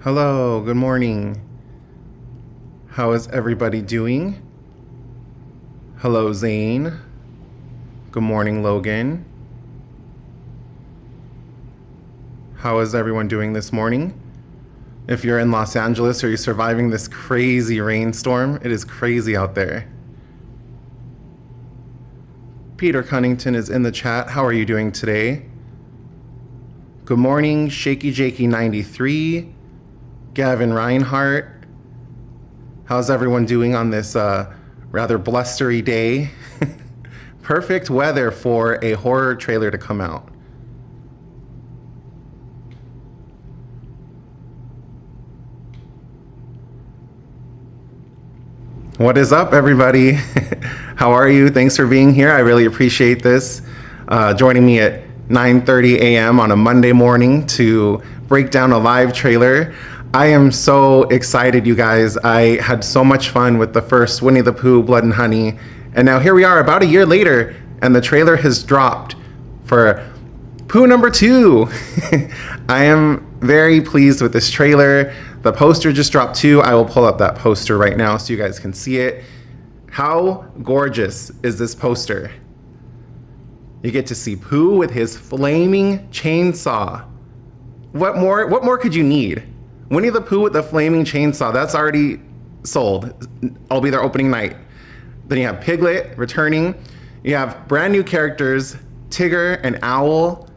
Hello, good morning. How is everybody doing? Hello, Zane. Good morning, Logan. How is everyone doing this morning? If you're in Los Angeles, are you surviving this crazy rainstorm? It is crazy out there. Peter Cunnington is in the chat. How are you doing today? Good morning, Shaky Jakey 93. Gavin Reinhardt. How's everyone doing on this rather blustery day? Perfect weather for a horror trailer to come out. What is up, everybody? How are you? Thanks for being here. I really appreciate this. Joining me at 9:30 a.m. on a Monday morning to break down a live trailer. I am so excited, you guys. I had so much fun with the first Winnie the Pooh, Blood and Honey. And now here we are about a year later, and the trailer has dropped for Pooh number 2. I am very pleased with this trailer. The poster just dropped too. I will pull up that poster right now so you guys can see it. How gorgeous is this poster? You get to see Pooh with his flaming chainsaw. What more could you need? Winnie the Pooh with the flaming chainsaw, that's already sold. I'll be there opening night. Then you have Piglet returning. You have brand new characters, Tigger and Owl.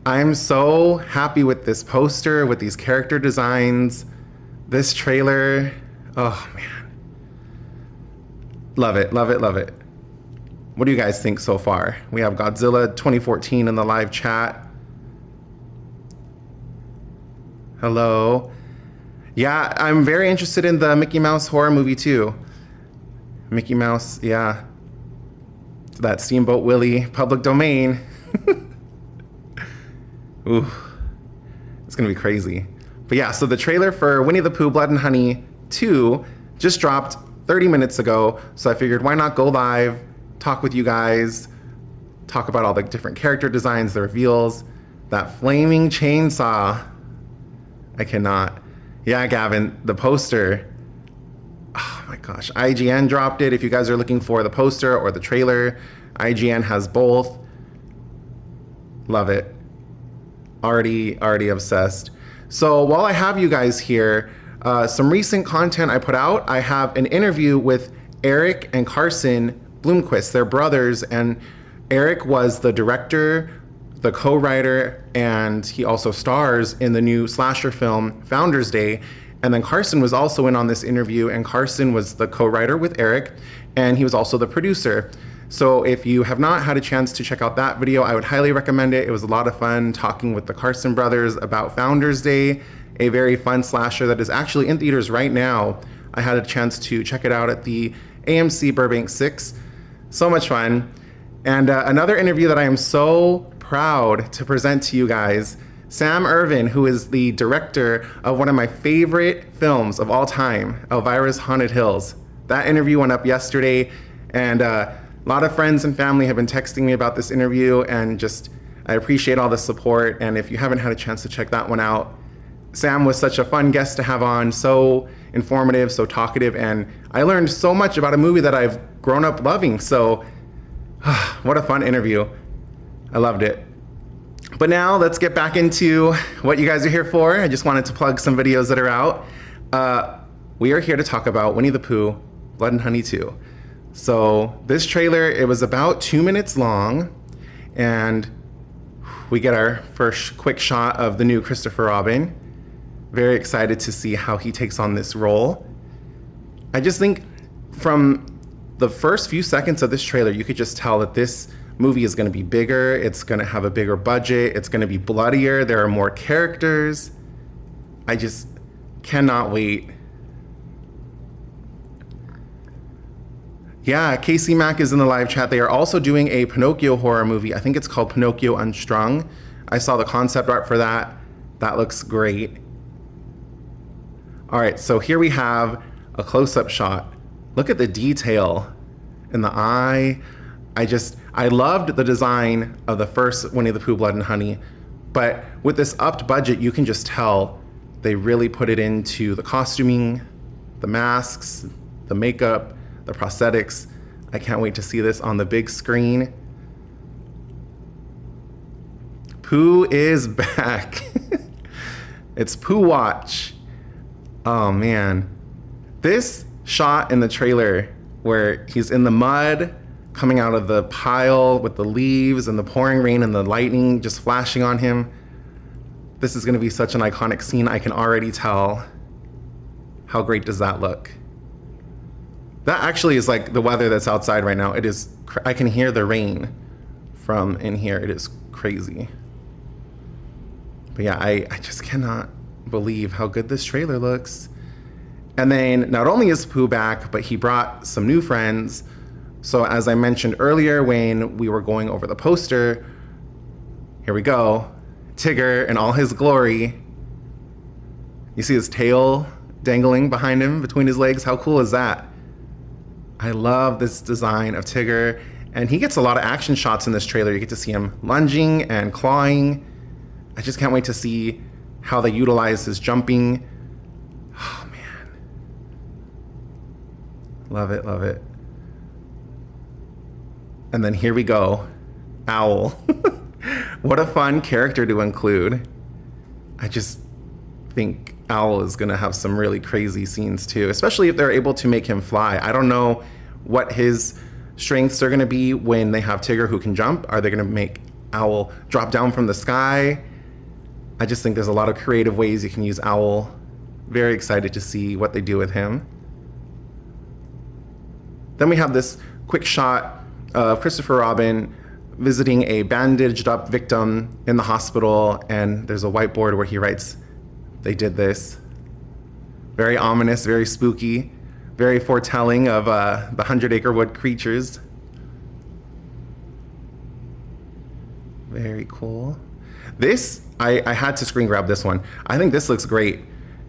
I'm so happy with this poster, with these character designs, this trailer. Oh man. Love it, love it, love it. What do you guys think so far? We have Godzilla 2014 in the live chat. Hello. Yeah, I'm very interested in the Mickey Mouse horror movie too. Mickey Mouse, yeah. That Steamboat Willie, public domain. Ooh, it's gonna be crazy. But yeah, so the trailer for Winnie the Pooh, Blood and Honey 2 just dropped 30 minutes ago. So I figured why not go live, talk with you guys, talk about all the different character designs, the reveals, that flaming chainsaw. I cannot. Yeah, Gavin, the poster. Oh my gosh, IGN dropped it. If you guys are looking for the poster or the trailer, IGN has both. Love it. Already obsessed. So while I have you guys here, some recent content I put out. I have an interview with Eric and Carson Bloomquist. They're brothers, and Eric was the director, the co-writer, and he also stars in the new slasher film Founders Day. And then Carson was also in on this interview, and Carson was the co-writer with Eric, and he was also the producer. So if you have not had a chance to check out that video, I would highly recommend it. It was a lot of fun talking with the Carson brothers about Founders Day, a very fun slasher that is actually in theaters right now. I had a chance to check it out at the AMC Burbank 6. So much fun. And another interview that I am so proud to present to you guys, Sam Irvin, who is the director of one of my favorite films of all time, Elvira's Haunted Hills. That interview went up yesterday, and a lot of friends and family have been texting me about this interview, and just I appreciate all the support. And if you haven't had a chance to check that one out, Sam was such a fun guest to have on, so informative, so talkative, and I learned so much about a movie that I've grown up loving. So what a fun interview. I loved it. But now let's get back into what you guys are here for. I just wanted to plug some videos that are out. We are here to talk about Winnie the Pooh, Blood and Honey 2. So this trailer, it was about 2 minutes long, and we get our first quick shot of the new Christopher Robin. Very excited to see how he takes on this role. I just think from the first few seconds of this trailer, you could just tell that this movie is going to be bigger. It's going to have a bigger budget. It's going to be bloodier. There are more characters. I just cannot wait. Yeah, Casey Mack is in the live chat. They are also doing a Pinocchio horror movie. I think it's called Pinocchio Unstrung. I saw the concept art for that. That looks great. All right, so here we have a close-up shot. Look at the detail in the eye. I loved the design of the first Winnie the Pooh, Blood and Honey, but with this upped budget, you can just tell They really put it into the costuming, the masks, the makeup, the prosthetics. I can't wait to see this on the big screen. Pooh is back. It's Pooh Watch. Oh man. This shot in the trailer where he's in the mud, coming out of the pile with the leaves and the pouring rain and the lightning just flashing on him. This is gonna be such an iconic scene. I can already tell. How great does that look? That actually is like the weather that's outside right now. It is, I can hear the rain from in here. It is crazy. But yeah, I just cannot believe how good this trailer looks. And then not only is Pooh back, but he brought some new friends. So as I mentioned earlier when we were going over the poster, here we go. Tigger in all his glory. You see his tail dangling behind him between his legs. How cool is that? I love this design of Tigger. And he gets a lot of action shots in this trailer. You get to see him lunging and clawing. I just can't wait to see how they utilize his jumping. Oh man. Love it, love it. And then here we go. Owl. What a fun character to include. I just think Owl is gonna have some really crazy scenes too, especially if they're able to make him fly. I don't know what his strengths are gonna be when they have Tigger who can jump. Are they gonna make Owl drop down from the sky? I just think there's a lot of creative ways you can use Owl. Very excited to see what they do with him. Then we have this quick shot of Christopher Robin visiting a bandaged up victim in the hospital, and there's a whiteboard where he writes, "They did this." Very ominous, very spooky, very foretelling of the 100-acre wood creatures. Very cool. This, I had to screen grab this one. I think this looks great.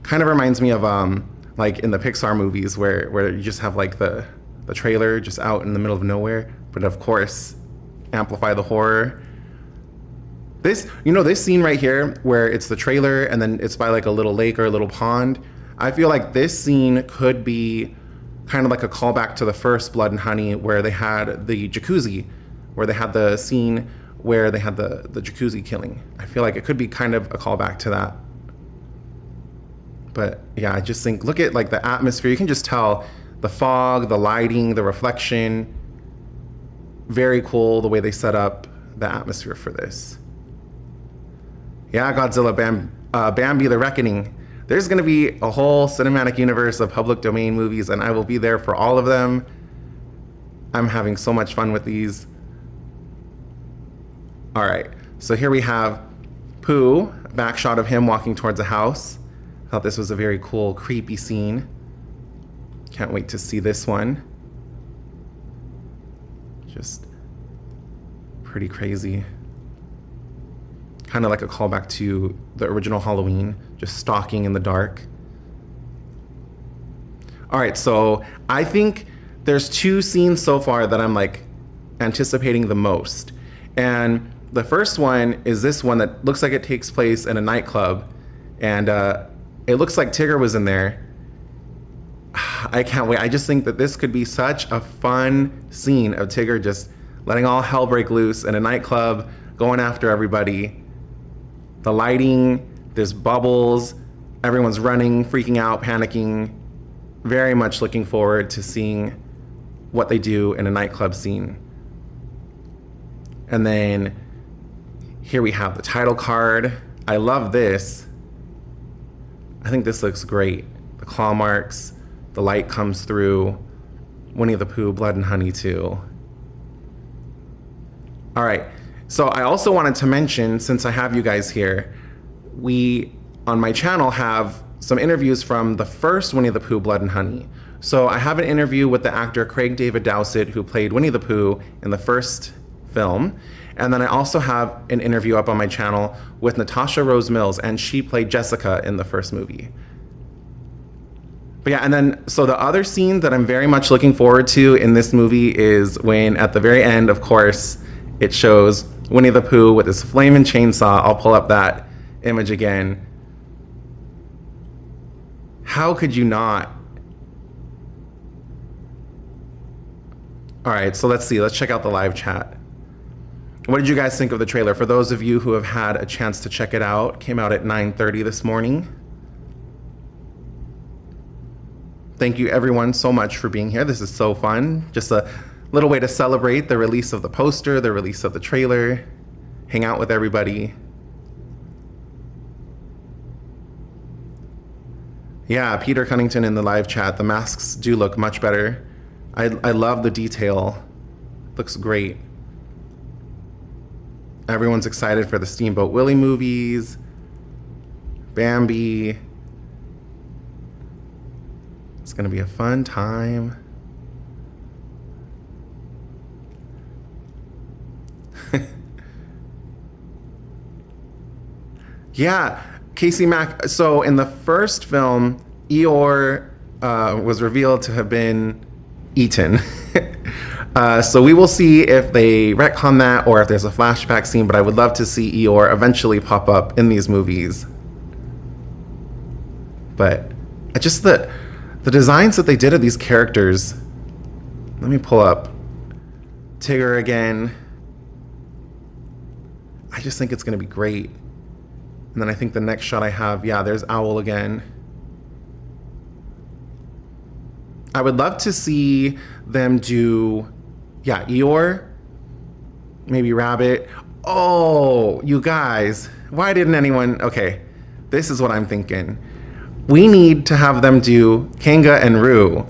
Kind of reminds me of like in the Pixar movies where you just have like the trailer just out in the middle of nowhere, but of course, amplify the horror. This, you know, this scene right here where it's the trailer and then it's by like a little lake or a little pond. I feel like this scene could be kind of like a callback to the first Blood and Honey where they had the jacuzzi, where they had the scene where they had the jacuzzi killing. I feel like it could be kind of a callback to that. But yeah, I just think, look at like the atmosphere. You can just tell the fog, the lighting, the reflection. Very cool the way they set up the atmosphere for this. Yeah, Godzilla Bambi the Reckoning. There's gonna be a whole cinematic universe of public domain movies and I will be there for all of them. I'm having so much fun with these. All right, so here we have Pooh, a back shot of him walking towards a house. I thought this was a very cool, creepy scene. Can't wait to see this one. Just pretty crazy. Kind of like a callback to the original Halloween, just stalking in the dark. All right, so I think there's two scenes so far that I'm like anticipating the most. And the first one is this one that looks like it takes place in a nightclub. And it looks like Tigger was in there. I can't wait. I just think that this could be such a fun scene of Tigger just letting all hell break loose in a nightclub, going after everybody. The lighting, there's bubbles, everyone's running, freaking out, panicking. Very much looking forward to seeing what they do in a nightclub scene. And then here we have the title card. I love this. I think this looks great. The claw marks, the light comes through. Winnie the Pooh, Blood and Honey 2. All right, so I also wanted to mention, since I have you guys here, we, on my channel, have some interviews from the first Winnie the Pooh, Blood and Honey. So I have an interview with the actor Craig David Dowsett, who played Winnie the Pooh in the first film. And then I also have an interview up on my channel with Natasha Rose Mills, and she played Jessica in the first movie. But yeah, and then, so the other scene that I'm very much looking forward to in this movie is when, at the very end, of course, it shows Winnie the Pooh with his flaming chainsaw. I'll pull up that image again. How could you not? All right, so let's see. Let's check out the live chat. What did you guys think of the trailer? For those of you who have had a chance to check it out, came out at 9:30 this morning. Thank you everyone so much for being here. This is so fun. Just a little way to celebrate the release of the poster, the release of the trailer, hang out with everybody. Yeah, Peter Cunnington in the live chat. The masks do look much better. I love the detail. Looks great. Everyone's excited for the Steamboat Willie movies. Bambi. It's gonna be a fun time. Yeah, Casey Mack. So in the first film, Eeyore was revealed to have been eaten. So we will see if they retcon that or if there's a flashback scene, but I would love to see Eeyore eventually pop up in these movies. But just the designs that they did of these characters. Let me pull up Tigger again. I just think it's going to be great. And then I think the next shot I have, yeah, there's Owl again. I would love to see them do, yeah, Eeyore, maybe Rabbit. Oh, you guys, why didn't anyone? Okay, this is what I'm thinking. We need to have them do Kanga and Roo,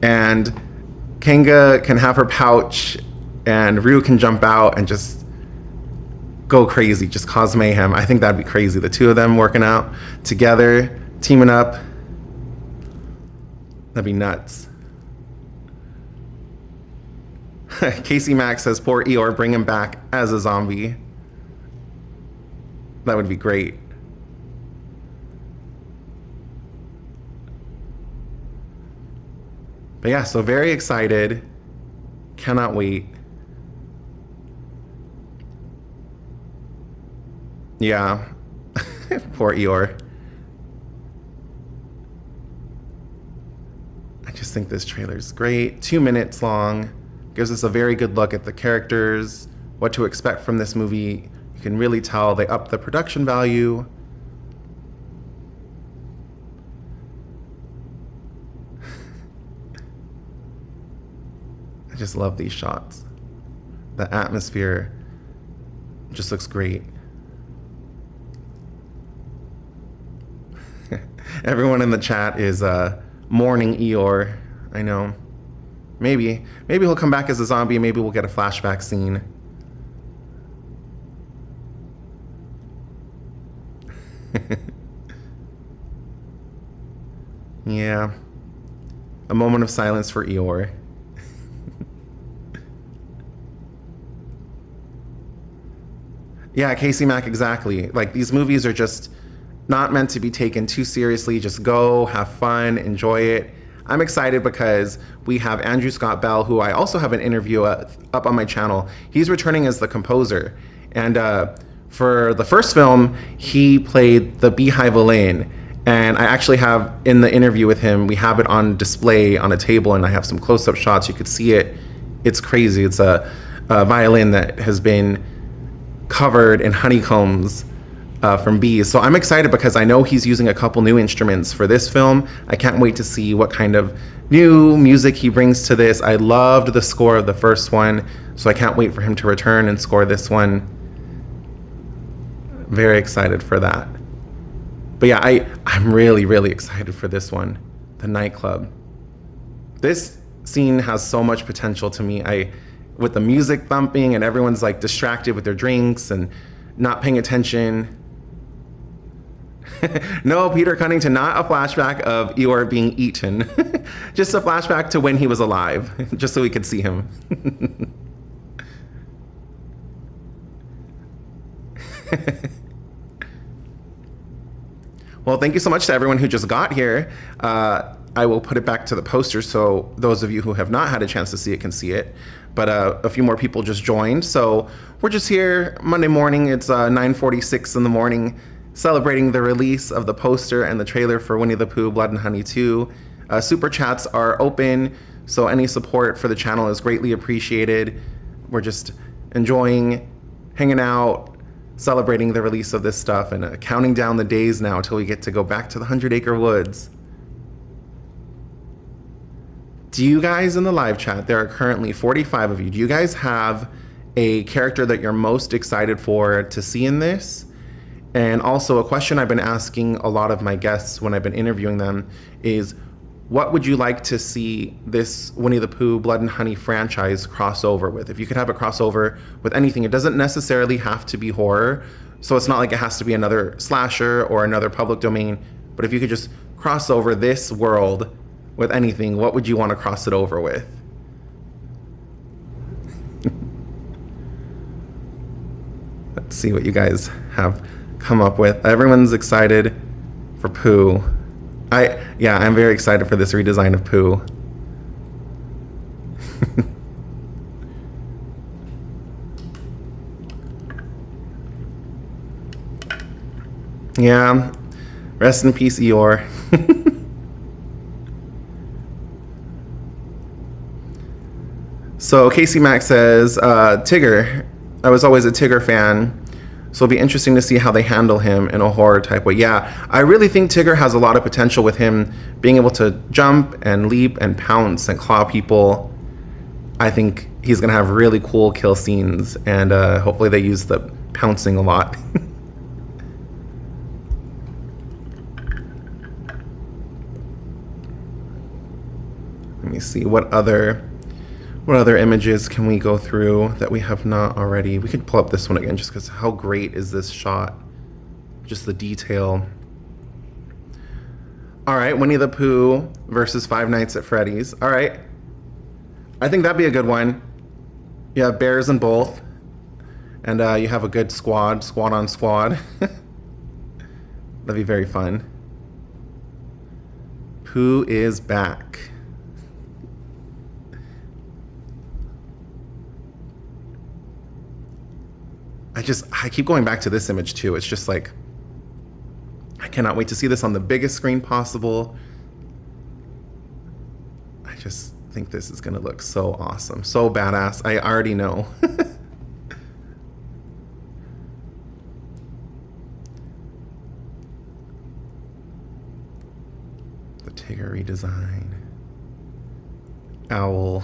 and Kanga can have her pouch, and Roo can jump out and just go crazy, just cause mayhem. I think that'd be crazy. The two of them working out together, teaming up. That'd be nuts. Casey Mack says, poor Eeyore, bring him back as a zombie. That would be great. But yeah, so very excited. Cannot wait. Yeah. Poor Eeyore. I just think this trailer's great. 2 minutes long. Gives us a very good look at the characters, what to expect from this movie. You can really tell they upped the production value. I just love these shots. The atmosphere just looks great. Everyone in the chat is mourning Eeyore. I know. Maybe he'll come back as a zombie. Maybe we'll get a flashback scene. Yeah. A moment of silence for Eeyore. Yeah, Casey Mack, exactly. Like, these movies are just not meant to be taken too seriously. Just go, have fun, enjoy it. I'm excited because we have Andrew Scott Bell, who I also have an interview up on my channel. He's returning as the composer. And for the first film, he played the Beehive violin. And I actually have, in the interview with him, we have it on display on a table, and I have some close-up shots. You could see it. It's crazy. It's a violin that has been covered in honeycombs from bees. So I'm excited because I know he's using a couple new instruments for this film. I can't wait to see what kind of new music he brings to this. I loved the score of the first one, so I can't wait for him to return and score this one. Very excited for that. But yeah, I'm really, really excited for this one, the nightclub. This scene has so much potential to me. With the music thumping and everyone's like distracted with their drinks and not paying attention. No, Peter Cunnington, not a flashback of Eeyore being eaten. Just a flashback to when he was alive, just so we could see him. Well, thank you so much to everyone who just got here. I will put it back to the poster so those of you who have not had a chance to see it can see it. But a few more people just joined. So we're just here Monday morning. It's 9:46 in the morning. celebrating the release of the poster and the trailer for Winnie the Pooh Blood and Honey 2. Super chats are open, so any support for the channel is greatly appreciated. We're just enjoying hanging out, celebrating the release of this stuff, and counting down the days now until we get to go back to the 100-acre woods. Do you guys in the live chat, there are currently 45 of you, do you guys have a character that you're most excited for to see in this? And also a question I've been asking a lot of my guests when I've been interviewing them is, what would you like to see this Winnie the Pooh Blood and Honey franchise crossover with? If you could have a crossover with anything, it doesn't necessarily have to be horror. So it's not like it has to be another slasher or another public domain. But if you could just cross over this world with anything, what would you want to cross it over with? Let's see what you guys have come up with. Everyone's excited for Pooh. I'm very excited for this redesign of Pooh. Yeah, rest in peace, Eeyore. So Casey Mack says, Tigger. I was always a Tigger fan. So it'll be interesting to see how they handle him in a horror type way. Yeah, I really think Tigger has a lot of potential with him being able to jump and leap and pounce and claw people. I think he's going to have really cool kill scenes, and hopefully they use the pouncing a lot. Let me see, what other images can we go through that we have not already? We could pull up this one again just because how great is this shot? Just the detail. All right, Winnie the Pooh versus Five Nights at Freddy's. All right. I think that'd be a good one. You have bears in both. And you have a good squad on squad. That'd be very fun. Pooh is back. I keep going back to this image too. It's just like, I cannot wait to see this on the biggest screen possible. I just think this is gonna look so awesome, so badass. I already know. The Tigger redesign. Owl.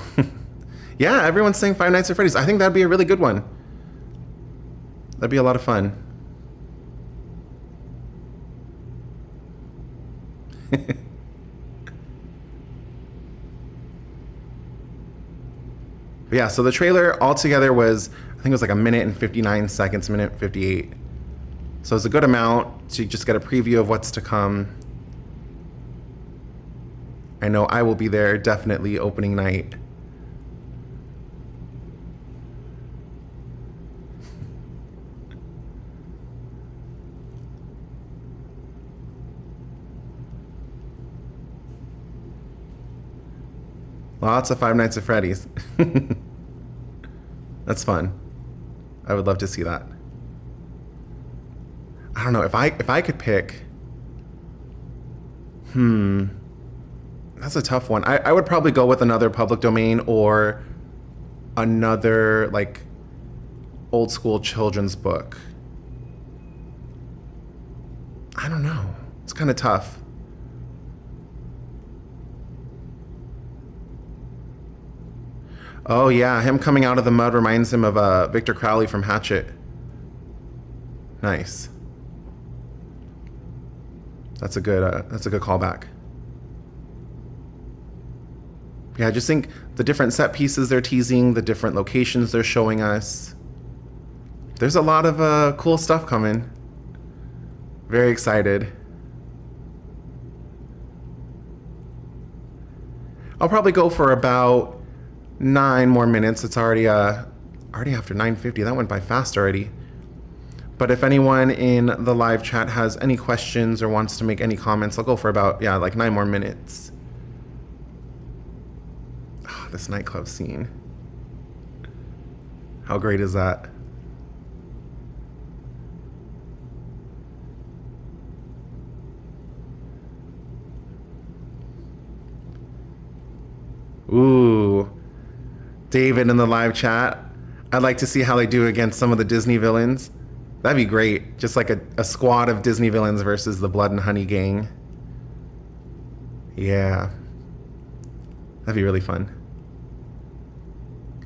Yeah, everyone's saying Five Nights at Freddy's. I think that'd be a really good one. That'd be a lot of fun. Yeah, so the trailer altogether was, I think it was like 1 minute and 59 seconds, 1:58. So it's a good amount to just get a preview of what's to come. I know I will be there definitely opening night. Lots of Five Nights at Freddy's. That's fun. I would love to see that. I don't know, if I could pick, that's a tough one. I would probably go with another public domain or another like old school children's book. I don't know. It's kind of tough. Oh yeah, him coming out of the mud reminds him of Victor Crowley from Hatchet. Nice. That's a good callback. Yeah, I just think the different set pieces they're teasing, the different locations they're showing us. There's a lot of cool stuff coming. Very excited. I'll probably go for about 9 more minutes. It's already after 9:50. That went by fast already. But if anyone in the live chat has any questions or wants to make any comments, I'll go for about, like 9 more minutes. Oh, this nightclub scene. How great is that? Ooh. David in the live chat. I'd like to see how they do against some of the Disney villains. That'd be great. Just like a squad of Disney villains versus the Blood and Honey gang. Yeah. That'd be really fun.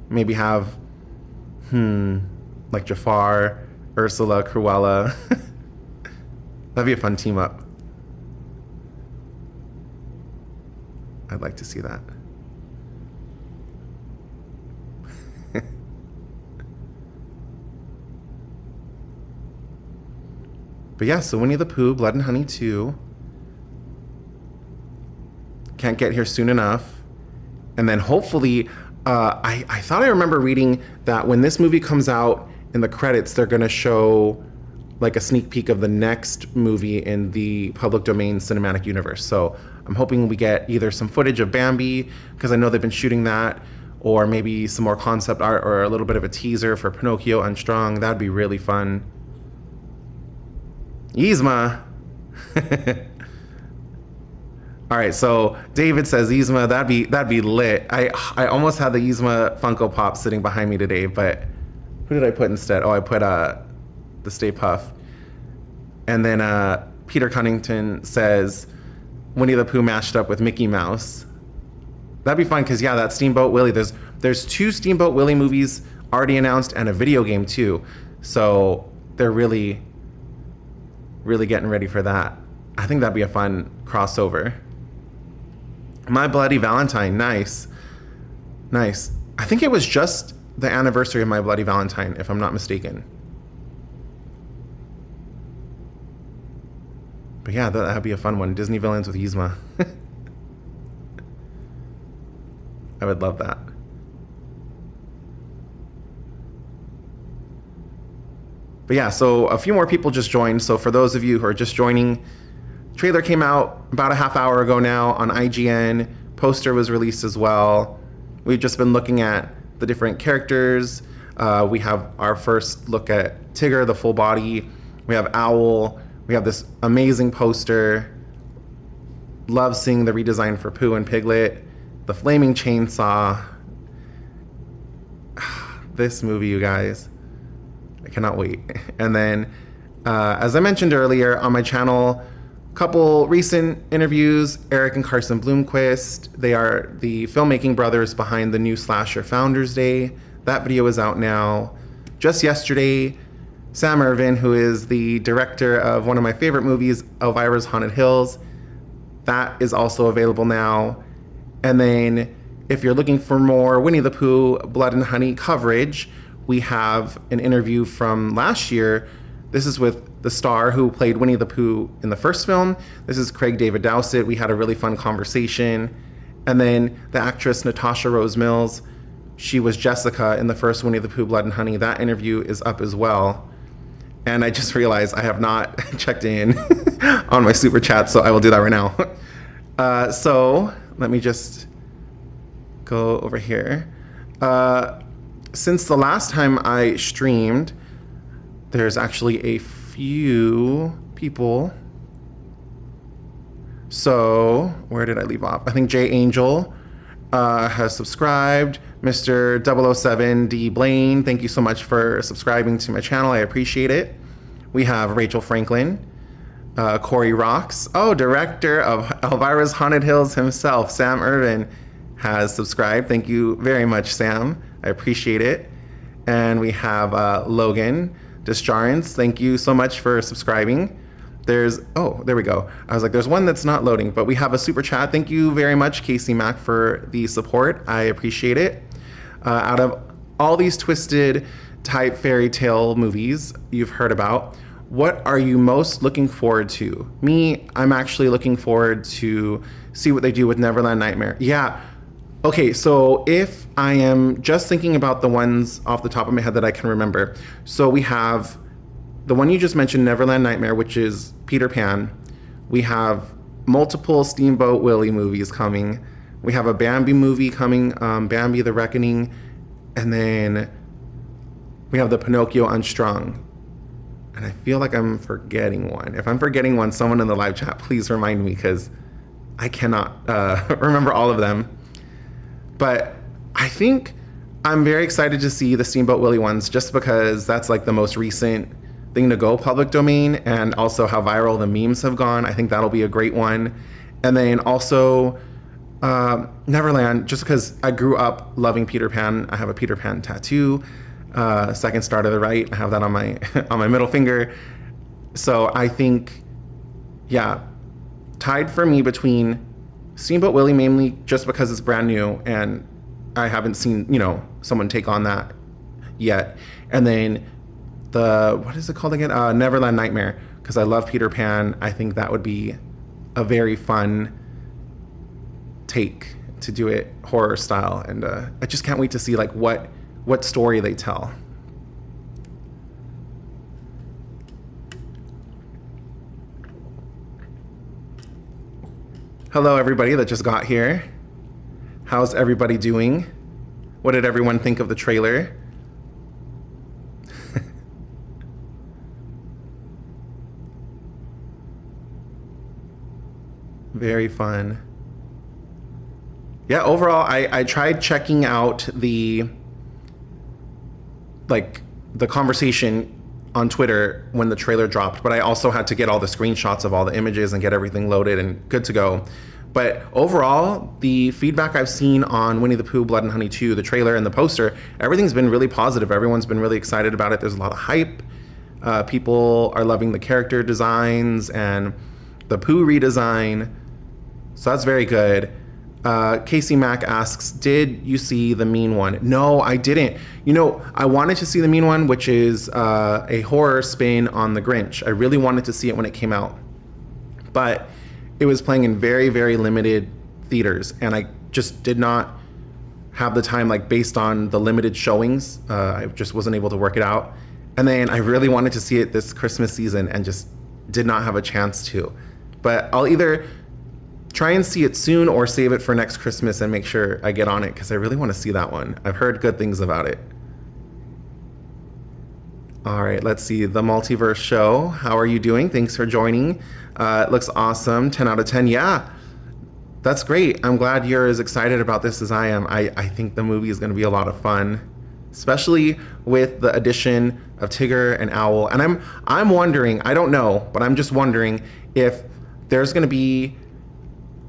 Maybe have, like Jafar, Ursula, Cruella. That'd be a fun team up. I'd like to see that. But yeah, so Winnie the Pooh, Blood and Honey 2. Can't get here soon enough. And then hopefully, I thought I remember reading that when this movie comes out, in the credits, they're going to show like a sneak peek of the next movie in the public domain cinematic universe. So I'm hoping we get either some footage of Bambi, because I know they've been shooting that, or maybe some more concept art or a little bit of a teaser for Pinocchio Unstrung. That'd be really fun. Yzma. All right, so David says Yzma. That'd be lit. I almost had the Yzma Funko Pop sitting behind me today, but who did I put instead? Oh, I put the Stay Puft. And then Peter Cunnington says Winnie the Pooh mashed up with Mickey Mouse. That'd be fun because yeah, that Steamboat Willie. There's 2 Steamboat Willie movies already announced and a video game too. So they're really getting ready for that. I think that'd be a fun crossover. My Bloody Valentine, nice. I think it was just the anniversary of My Bloody Valentine, if I'm not mistaken. But yeah, that'd be a fun one. Disney villains with Yzma. I would love that. But yeah, so a few more people just joined. So for those of you who are just joining, trailer came out about a half hour ago now on IGN. Poster was released as well. We've just been looking at the different characters. We have our first look at Tigger, the full body. We have Owl. We have this amazing poster. Love seeing the redesign for Pooh and Piglet. The flaming chainsaw. This movie, you guys. I cannot wait. And then, as I mentioned earlier on my channel, a couple recent interviews. Eric and Carson Bloomquist. They are the filmmaking brothers behind the new slasher Founders Day. That video is out now. Just yesterday, Sam Irvin, who is the director of one of my favorite movies, Elvira's Haunted Hills, that is also available now. And then if you're looking for more Winnie the Pooh, Blood and Honey coverage, we have an interview from last year. This is with the star who played Winnie the Pooh in the first film. This is Craig David Dowsett. We had a really fun conversation. And then the actress Natasha Rose Mills, she was Jessica in the first Winnie the Pooh, Blood and Honey. That interview is up as well. And I just realized I have not checked in on my super chat, so I will do that right now. So let me just go over here. Since the last time I streamed, there's actually a few people. So where did I leave off? I think Jay Angel has subscribed. Mr. 007 D Blaine, thank you so much for subscribing to my channel. I appreciate it. We have Rachel Franklin, Corey Rocks. Oh, director of Elvira's Haunted Hills himself, Sam Irvin, has subscribed. Thank you very much, Sam. I appreciate it. And we have Logan Descharins. Thank you so much for subscribing. Oh, there we go. I was like, there's one that's not loading, but we have a super chat. Thank you very much, Casey Mack, for the support. I appreciate it. Out of all these twisted type fairy tale movies you've heard about, what are you most looking forward to? Me, I'm actually looking forward to see what they do with Neverland Nightmare. Yeah. Okay, so if I am just thinking about the ones off the top of my head that I can remember. So we have the one you just mentioned, Neverland Nightmare, which is Peter Pan. We have multiple Steamboat Willie movies coming. We have a Bambi movie coming, Bambi the Reckoning. And then we have the Pinocchio Unstrung. And I feel like I'm forgetting one. If I'm forgetting one, someone in the live chat, please remind me, because I cannot remember all of them. But I think I'm very excited to see the Steamboat Willie ones, just because that's like the most recent thing to go public domain, and also how viral the memes have gone. I think that'll be a great one. And then also Neverland, just because I grew up loving Peter Pan. I have a Peter Pan tattoo, second star to the right. I have that on my on my middle finger. So I think, yeah, tied for me between Steamboat Willie, mainly just because it's brand new and I haven't seen, someone take on that yet. And then what is it called again? Neverland Nightmare, because I love Peter Pan. I think that would be a very fun take to do it horror style. And I just can't wait to see like what story they tell. Hello, everybody that just got here. How's everybody doing? What did everyone think of the trailer? Very fun. Yeah, overall, I tried checking out the conversation on Twitter when the trailer dropped, but I also had to get all the screenshots of all the images and get everything loaded and good to go. But overall, the feedback I've seen on Winnie the Pooh, Blood and Honey 2, the trailer and the poster, everything's been really positive. Everyone's been really excited about it. There's a lot of hype. People are loving the character designs and the Pooh redesign. So that's very good. Casey Mack asks, did you see the Mean One? No, I didn't. I wanted to see the Mean One, which is a horror spin on The Grinch. I really wanted to see it when it came out. But it was playing in very, very limited theaters, and I just did not have the time, based on the limited showings. I just wasn't able to work it out. And then I really wanted to see it this Christmas season and just did not have a chance to. But I'll either try and see it soon or save it for next Christmas and make sure I get on it, because I really want to see that one. I've heard good things about it. All right, let's see. The Multiverse Show. How are you doing? Thanks for joining. It looks awesome. 10 out of 10. Yeah, that's great. I'm glad you're as excited about this as I am. I think the movie is going to be a lot of fun, especially with the addition of Tigger and Owl. And I'm wondering, I don't know, but I'm just wondering if there's going to be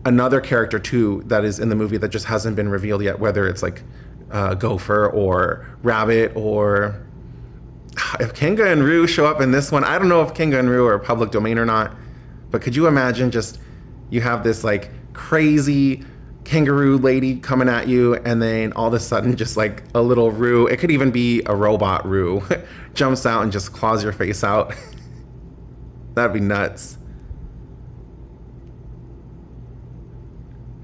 another character too that is in the movie that just hasn't been revealed yet, whether it's Gopher or Rabbit, or if Kinga and Roo show up in this one. I don't know if Kinga and Roo are public domain or not, but could you imagine just you have this crazy kangaroo lady coming at you, and then all of a sudden just a little Roo, it could even be a robot Roo, jumps out and just claws your face out. That'd be nuts.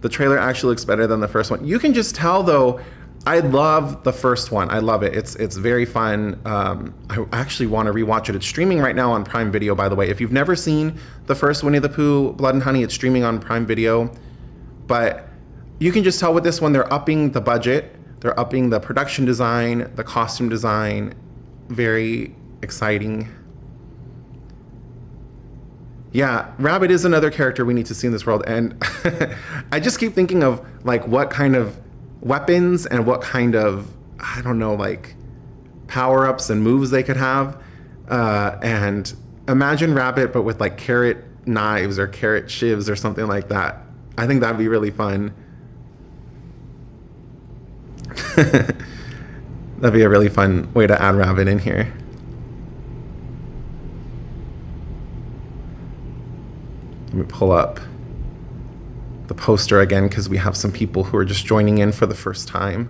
The trailer actually looks better than the first one. You can just tell though, I love the first one. I love it. It's very fun. I actually want to rewatch it. It's streaming right now on Prime Video, by the way. If you've never seen the first Winnie the Pooh, Blood and Honey, it's streaming on Prime Video. But you can just tell with this one, they're upping the budget. They're upping the production design, the costume design. Very exciting. Yeah, Rabbit is another character we need to see in this world. And I just keep thinking of what kind of weapons and what kind of, I don't know, power-ups and moves they could have. And imagine Rabbit, but with carrot knives or carrot shivs or something like that. I think that'd be really fun. That'd be a really fun way to add Rabbit in here. Let me pull up the poster again, because we have some people who are just joining in for the first time.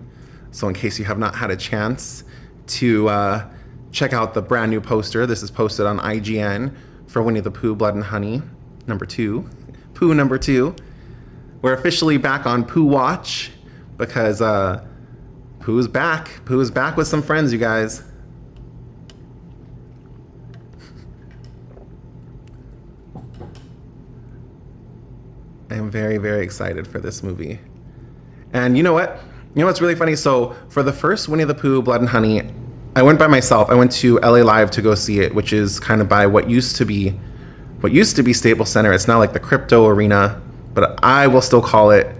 So in case you have not had a chance to check out the brand new poster, this is posted on IGN for Winnie the Pooh, Blood and Honey, number 2. Pooh number 2. We're officially back on Pooh Watch, because Pooh's back. Pooh's back with some friends, you guys. I'm very, very excited for this movie. And you know what? You know what's really funny? So for the first Winnie the Pooh, Blood and Honey, I went by myself. I went to LA Live to go see it, which is kind of by what used to be Staples Center. It's now the crypto arena, but I will still call it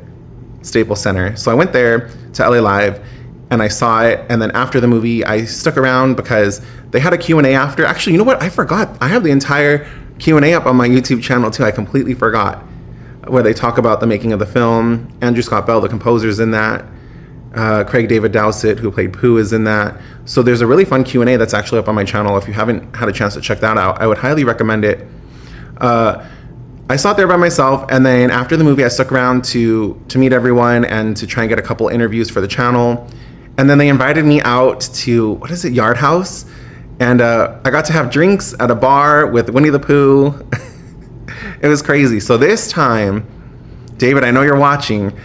Staples Center. So I went there to LA Live and I saw it. And then after the movie, I stuck around because they had a Q&A after. Actually, you know what? I forgot. I have the entire Q&A up on my YouTube channel too. I completely forgot, where they talk about the making of the film. Andrew Scott Bell, the composer, is in that. Craig David Dowsett, who played Pooh, is in that. So there's a really fun Q&A that's actually up on my channel. If you haven't had a chance to check that out, I would highly recommend it. I saw it there by myself, and then after the movie, I stuck around to meet everyone and to try and get a couple interviews for the channel. And then they invited me out to, what is it, Yard House? And I got to have drinks at a bar with Winnie the Pooh. It was crazy. So this time, David, I know you're watching.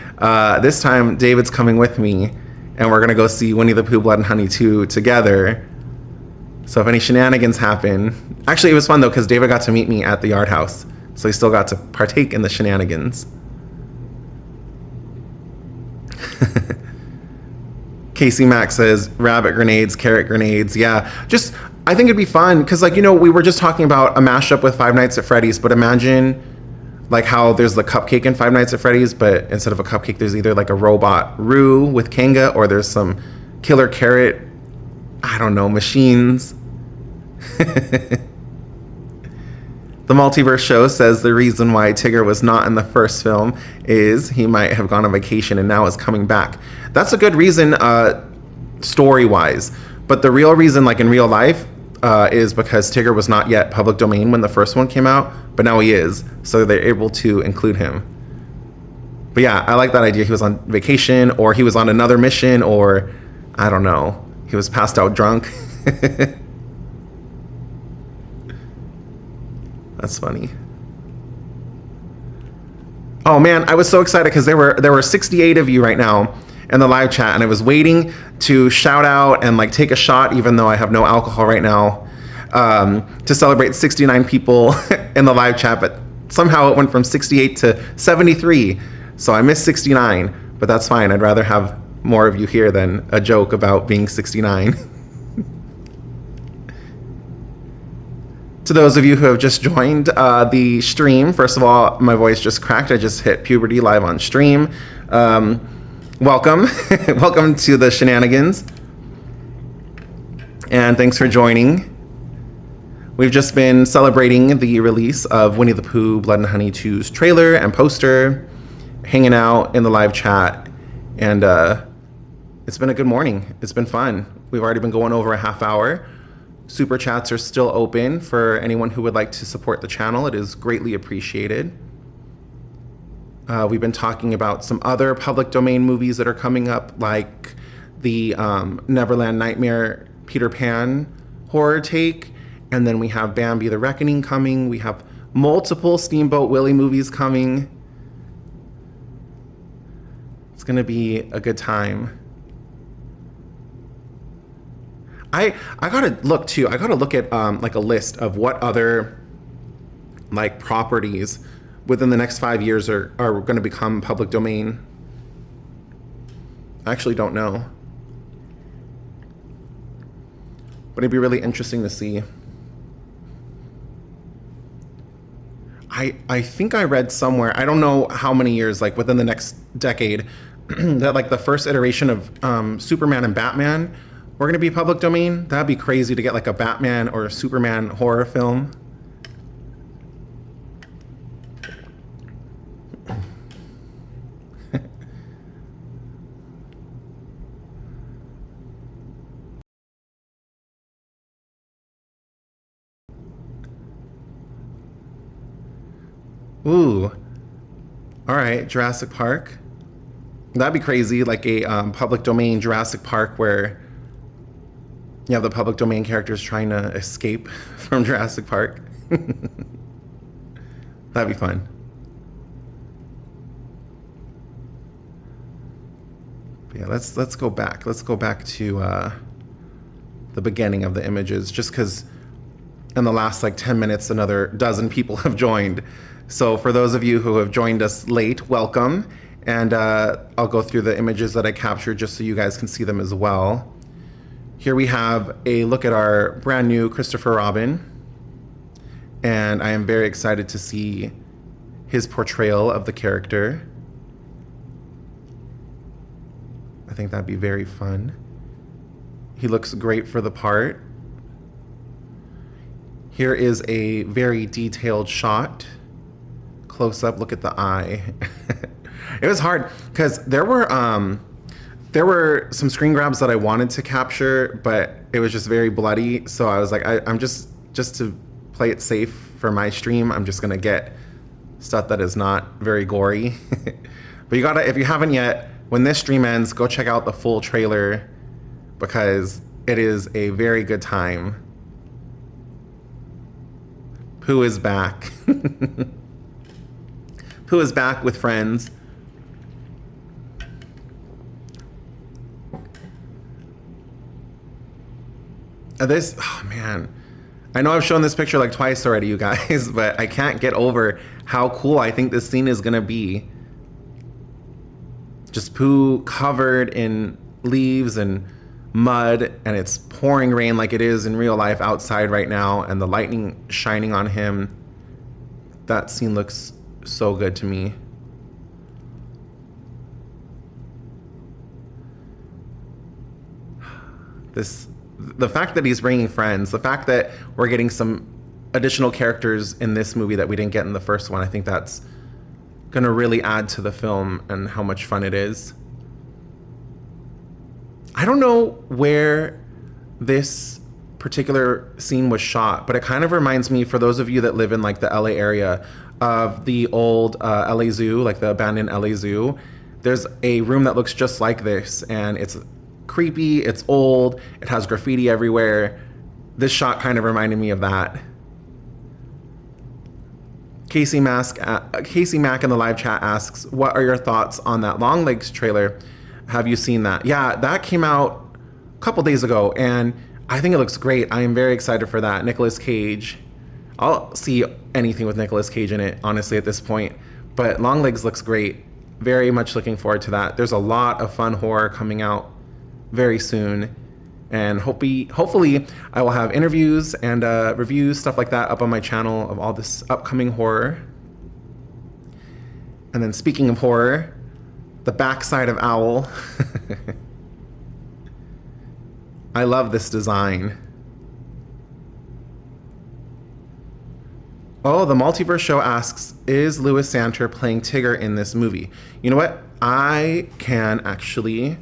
This time, David's coming with me, and we're going to go see Winnie the Pooh, Blood and Honey 2 together. So if any shenanigans happen... Actually, it was fun, though, because David got to meet me at the Yard House. So he still got to partake in the shenanigans. Casey Mack says, rabbit grenades, carrot grenades. Yeah, just, I think it'd be fun. Because, like, you know, we were just talking about a mashup with Five Nights at Freddy's. But imagine, like, how there's the cupcake in Five Nights at Freddy's. But instead of a cupcake, there's either, like, a robot Roo with Kanga. Or there's some killer carrot, I don't know, machines. The Multiverse Show says the reason why Tigger was not in the first film is he might have gone on vacation and now is coming back. That's a good reason, story-wise. But the real reason, like in real life, is because Tigger was not yet public domain when the first one came out, but now he is. So they're able to include him. But yeah, I like that idea. He was on vacation, or he was on another mission, or I don't know. He was passed out drunk. That's funny. Oh man, I was so excited because there were 68 of you right now in the live chat, and I was waiting to shout out and like take a shot, even though I have no alcohol right now, to celebrate 69 people in the live chat. But somehow it went from 68 to 73, so I missed 69. But that's fine. I'd rather have more of you here than a joke about being 69. To those of you who have just joined the stream, first of all, my voice just cracked. I just hit puberty live on stream. Welcome. Welcome to the shenanigans. And thanks for joining. We've just been celebrating the release of Winnie the Pooh, Blood and Honey 2's trailer and poster, hanging out in the live chat. And it's been a good morning. It's been fun. We've already been going over a half hour. Super chats are still open for anyone who would like to support the channel. It is greatly appreciated. We've been talking about some other public domain movies that are coming up, like the Neverland Nightmare Peter Pan horror take. And then we have Bambi the Reckoning coming. We have multiple Steamboat Willie movies coming. It's going to be a good time. I gotta look too. I gotta look at like a list of what other like properties within the next 5 years are going to become public domain. I actually don't know, but it'd be really interesting to see. I think I read somewhere, I don't know how many years, like within the next decade, that like the first iteration of Superman and Batman we're going to be public domain. That'd be crazy to get like a Batman or a Superman horror film. Ooh. All right, Jurassic Park. That'd be crazy, like a public domain Jurassic Park where you have the public domain characters trying to escape from Jurassic Park. That'd be fun. But yeah, let's go back. Let's go back to the beginning of the images, just because in the last like 10 minutes, another dozen people have joined. So for those of you who have joined us late, welcome. And I'll go through the images that I captured just so you guys can see them as well. Here we have a look at our brand new Christopher Robin, and I am very excited to see his portrayal of the character. think that'd be very fun. He looks great for the part. Here is a very detailed shot. Close up, look at the eye. It was hard because there were some screen grabs that I wanted to capture, but it was just very bloody. So I was like, I'm just to play it safe for my stream, I'm just gonna get stuff that is not very gory. But you gotta, if you haven't yet, when this stream ends, go check out the full trailer because it is a very good time. Pooh is back. Pooh is back with friends. This, oh man. I know I've shown this picture like twice already, you guys, but I can't get over how cool I think this scene is gonna be. Just Pooh covered in leaves and mud, and it's pouring rain like it is in real life outside right now, and the lightning shining on him. That scene looks so good to me. The fact that he's bringing friends, the fact that we're getting some additional characters in this movie that we didn't get in the first one, I think that's gonna really add to the film and how much fun it is. I don't know where this particular scene was shot, but it kind of reminds me, for those of you that live in like the LA area, of the old LA Zoo, like the abandoned LA Zoo. There's a room that looks just like this, and it's creepy, it's old, it has graffiti everywhere. This shot kind of reminded me of that. Casey Mack in the live chat asks, what are your thoughts on that Longlegs trailer? Have you seen that? Yeah, that came out a couple days ago, and I think it looks great. I am very excited for that. Nicolas Cage. I'll see anything with Nicolas Cage in it, honestly, at this point. But Longlegs looks great. Very much looking forward to that. There's a lot of fun horror coming out very soon. And hopefully I will have interviews and reviews, stuff like that, up on my channel of all this upcoming horror. And then speaking of horror, the backside of Owl. I love this design. Oh, the Multiverse Show asks, is Louis Santer playing Tigger in this movie? You know what? I can actually...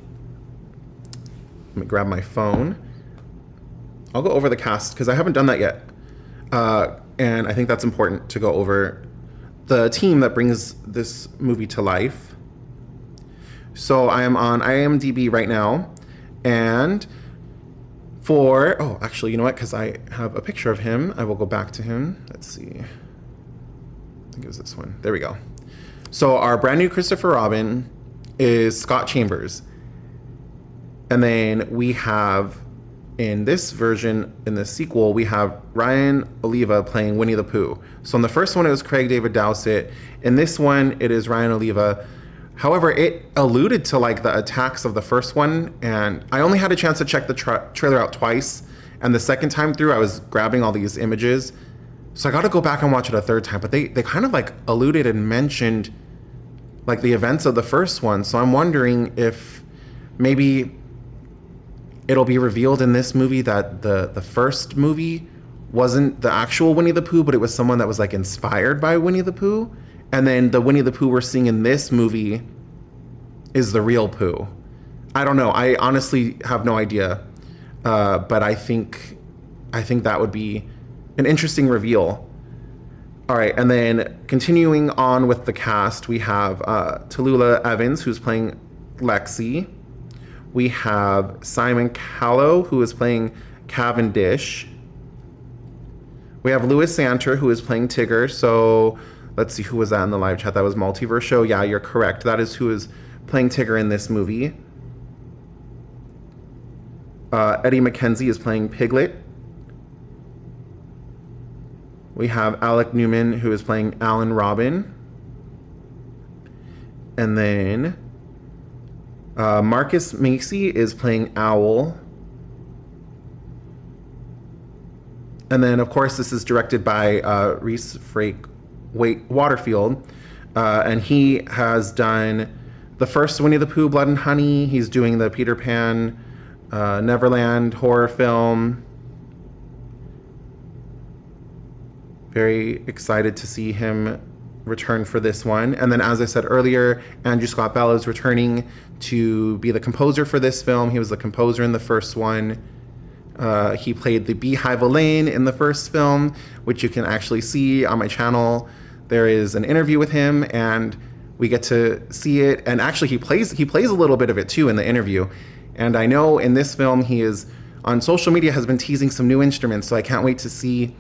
Let me grab my phone. I'll go over the cast because I haven't done that yet. And I think that's important to go over the team that brings this movie to life. So I am on IMDb right now. And for, oh, actually, you know what? Because I have a picture of him. I will go back to him. Let's see. I think it was this one. There we go. So our brand new Christopher Robin is Scott Chambers. And then we have, in this version, in the sequel, we have Ryan Oliva playing Winnie the Pooh. So in the first one, it was Craig David Dowsett. In this one, it is Ryan Oliva. However, it alluded to like the attacks of the first one, and I only had a chance to check the trailer out twice. And the second time through, I was grabbing all these images. So I got to go back and watch it a third time. But they kind of like alluded and mentioned like the events of the first one. So I'm wondering if maybe it'll be revealed in this movie that the first movie wasn't the actual Winnie the Pooh, but it was someone that was like inspired by Winnie the Pooh. And then the Winnie the Pooh we're seeing in this movie is the real Pooh. I don't know. I honestly have no idea. But I think that would be an interesting reveal. All right, and then continuing on with the cast, we have Tallulah Evans, who's playing Lexi. We have Simon Callow, who is playing Cavendish. We have Louis Santer, who is playing Tigger. So let's see, who was that in the live chat? That was Multiverse Show. Yeah, you're correct. That is who is playing Tigger in this movie. Eddie McKenzie is playing Piglet. We have Alec Newman, who is playing Alan Robin. And then Marcus Macy is playing Owl. And then, of course, this is directed by Frake-Waterfield. And he has done the first Winnie the Pooh, Blood and Honey. He's doing the Peter Pan, Neverland horror film. Very excited to see him return for this one. And then, as I said earlier, Andrew Scott Bell is returning to be the composer for this film. He was the composer in the first one. He played the Beehive Elaine in the first film, which you can actually see on my channel. There is an interview with him, and we get to see it. And actually, he plays a little bit of it too in the interview. And I know in this film, he is on social media has been teasing some new instruments, so I can't wait to see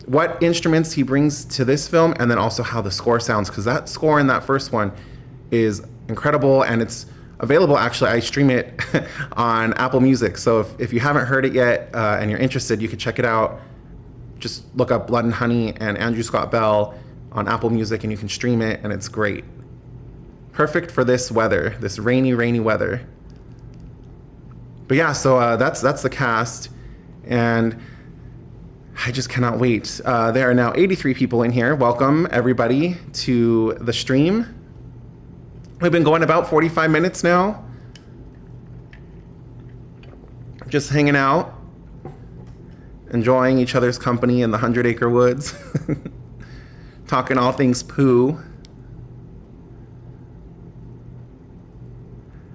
what instruments he brings to this film, and then also how the score sounds, because that score in that first one is incredible, and it's available. Actually, I stream it on Apple Music, so if you haven't heard it yet and you're interested, you could check it out. Just look up Blood and Honey and Andrew Scott Bell on Apple Music, and you can stream it, and it's great. Perfect for this weather, this rainy weather. But yeah, so that's the cast, and I just cannot wait. There are now 83 people in here. Welcome, everybody, to the stream. We've been going about 45 minutes now. Just hanging out, enjoying each other's company in the 100-acre woods, talking all things Pooh.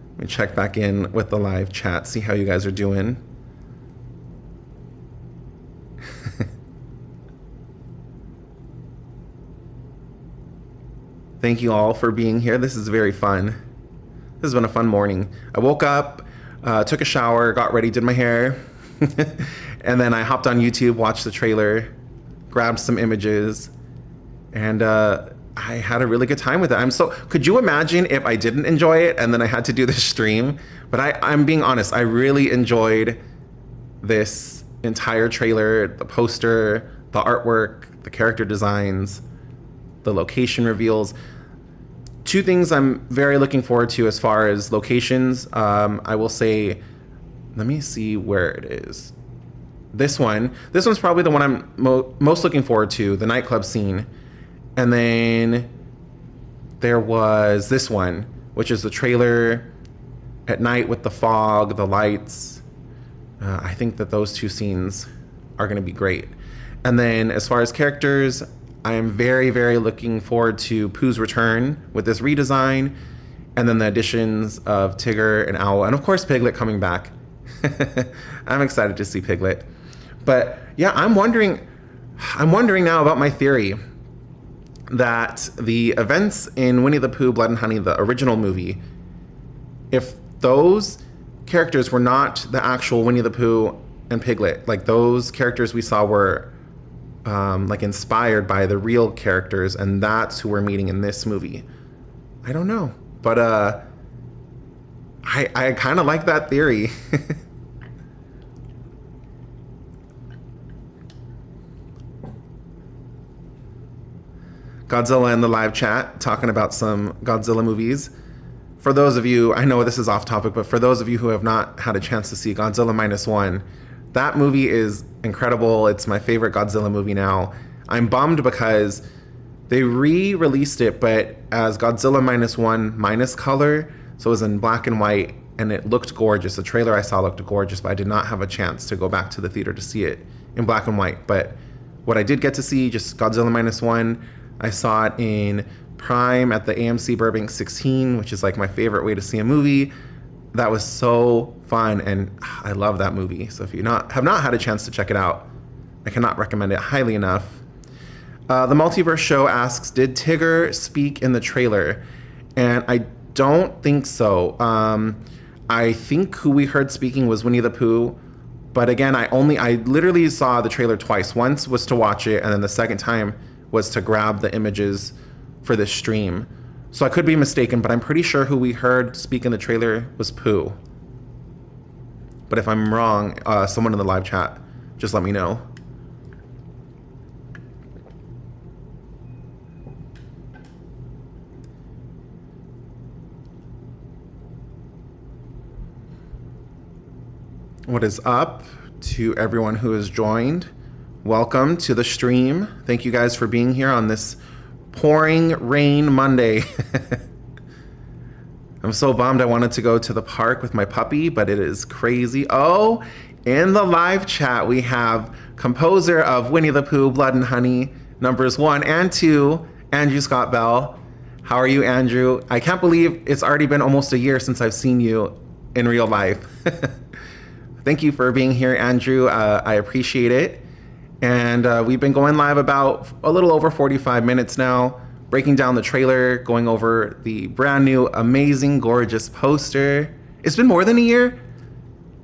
Let me check back in with the live chat, see how you guys are doing. Thank you all for being here. This is very fun. This has been a fun morning. I woke up, took a shower, got ready, did my hair, and then I hopped on YouTube, watched the trailer, grabbed some images, and I had a really good time with it. Could you imagine if I didn't enjoy it and then I had to do this stream? But I'm being honest, I really enjoyed this entire trailer, the poster, the artwork, the character designs, the location reveals. Two things I'm very looking forward to as far as locations. I will say, let me see where it is. This one's probably the one I'm most looking forward to, the nightclub scene. And then there was this one, which is the trailer at night with the fog, the lights. I think that those two scenes are going to be great. And then as far as characters, I am very, very looking forward to Pooh's return with this redesign, and then the additions of Tigger and Owl, and of course Piglet coming back. I'm excited to see Piglet. But yeah, I'm wondering now about my theory that the events in Winnie the Pooh, Blood and Honey, the original movie, if those characters were not the actual Winnie the Pooh and Piglet, like those characters we saw were like inspired by the real characters, and that's who we're meeting in this movie. I don't know, but I kind of like that theory. Godzilla in the live chat talking about some Godzilla movies. For those of you, I know this is off topic, but for those of you who have not had a chance to see Godzilla -1, that movie is incredible. It's my favorite Godzilla movie now. I'm bummed because they re-released it, but as Godzilla -1 minus color, so it was in black and white, and it looked gorgeous. The trailer I saw looked gorgeous, but I did not have a chance to go back to the theater to see it in black and white. But what I did get to see, just Godzilla -1, I saw it in Prime at the AMC Burbank 16, which is like my favorite way to see a movie. That was so fun, and I love that movie. So if you have not had a chance to check it out, I cannot recommend it highly enough. The Multiverse Show asks, did Tigger speak in the trailer? And I don't think so. I think who we heard speaking was Winnie the Pooh. But again, I literally saw the trailer twice. Once was to watch it, and then the second time was to grab the images for this stream. So I could be mistaken, but I'm pretty sure who we heard speak in the trailer was Pooh. But if I'm wrong, someone in the live chat, just let me know. What is up to everyone who has joined? Welcome to the stream. Thank you guys for being here on this pouring rain Monday. I'm so bummed. I wanted to go to the park with my puppy, but it is crazy. Oh, in the live chat, we have composer of Winnie the Pooh, Blood and Honey, numbers 1 and 2, Andrew Scott Bell. How are you, Andrew? I can't believe it's already been almost a year since I've seen you in real life. Thank you for being here, Andrew. I appreciate it. And we've been going live about a little over 45 minutes now, breaking down the trailer, going over the brand new, amazing, gorgeous poster. It's been more than a year?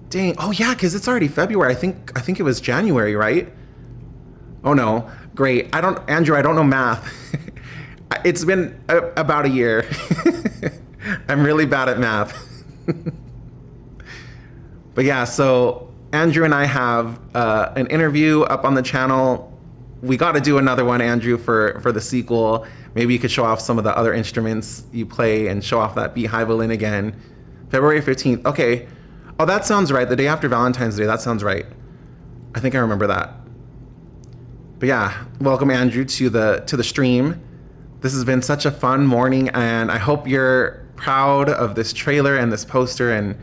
Dang. Oh yeah, because it's already February. I think it was January, right? Oh no. Great. Andrew, I don't know math. It's been about a year. I'm really bad at math. But yeah, so Andrew and I have an interview up on the channel. We got to do another one, Andrew, for the sequel. Maybe you could show off some of the other instruments you play and show off that beehive violin again. February 15th. Okay. Oh, that sounds right. The day after Valentine's Day. That sounds right. I think I remember that. But yeah, welcome, Andrew, to the stream. This has been such a fun morning, and I hope you're proud of this trailer and this poster, and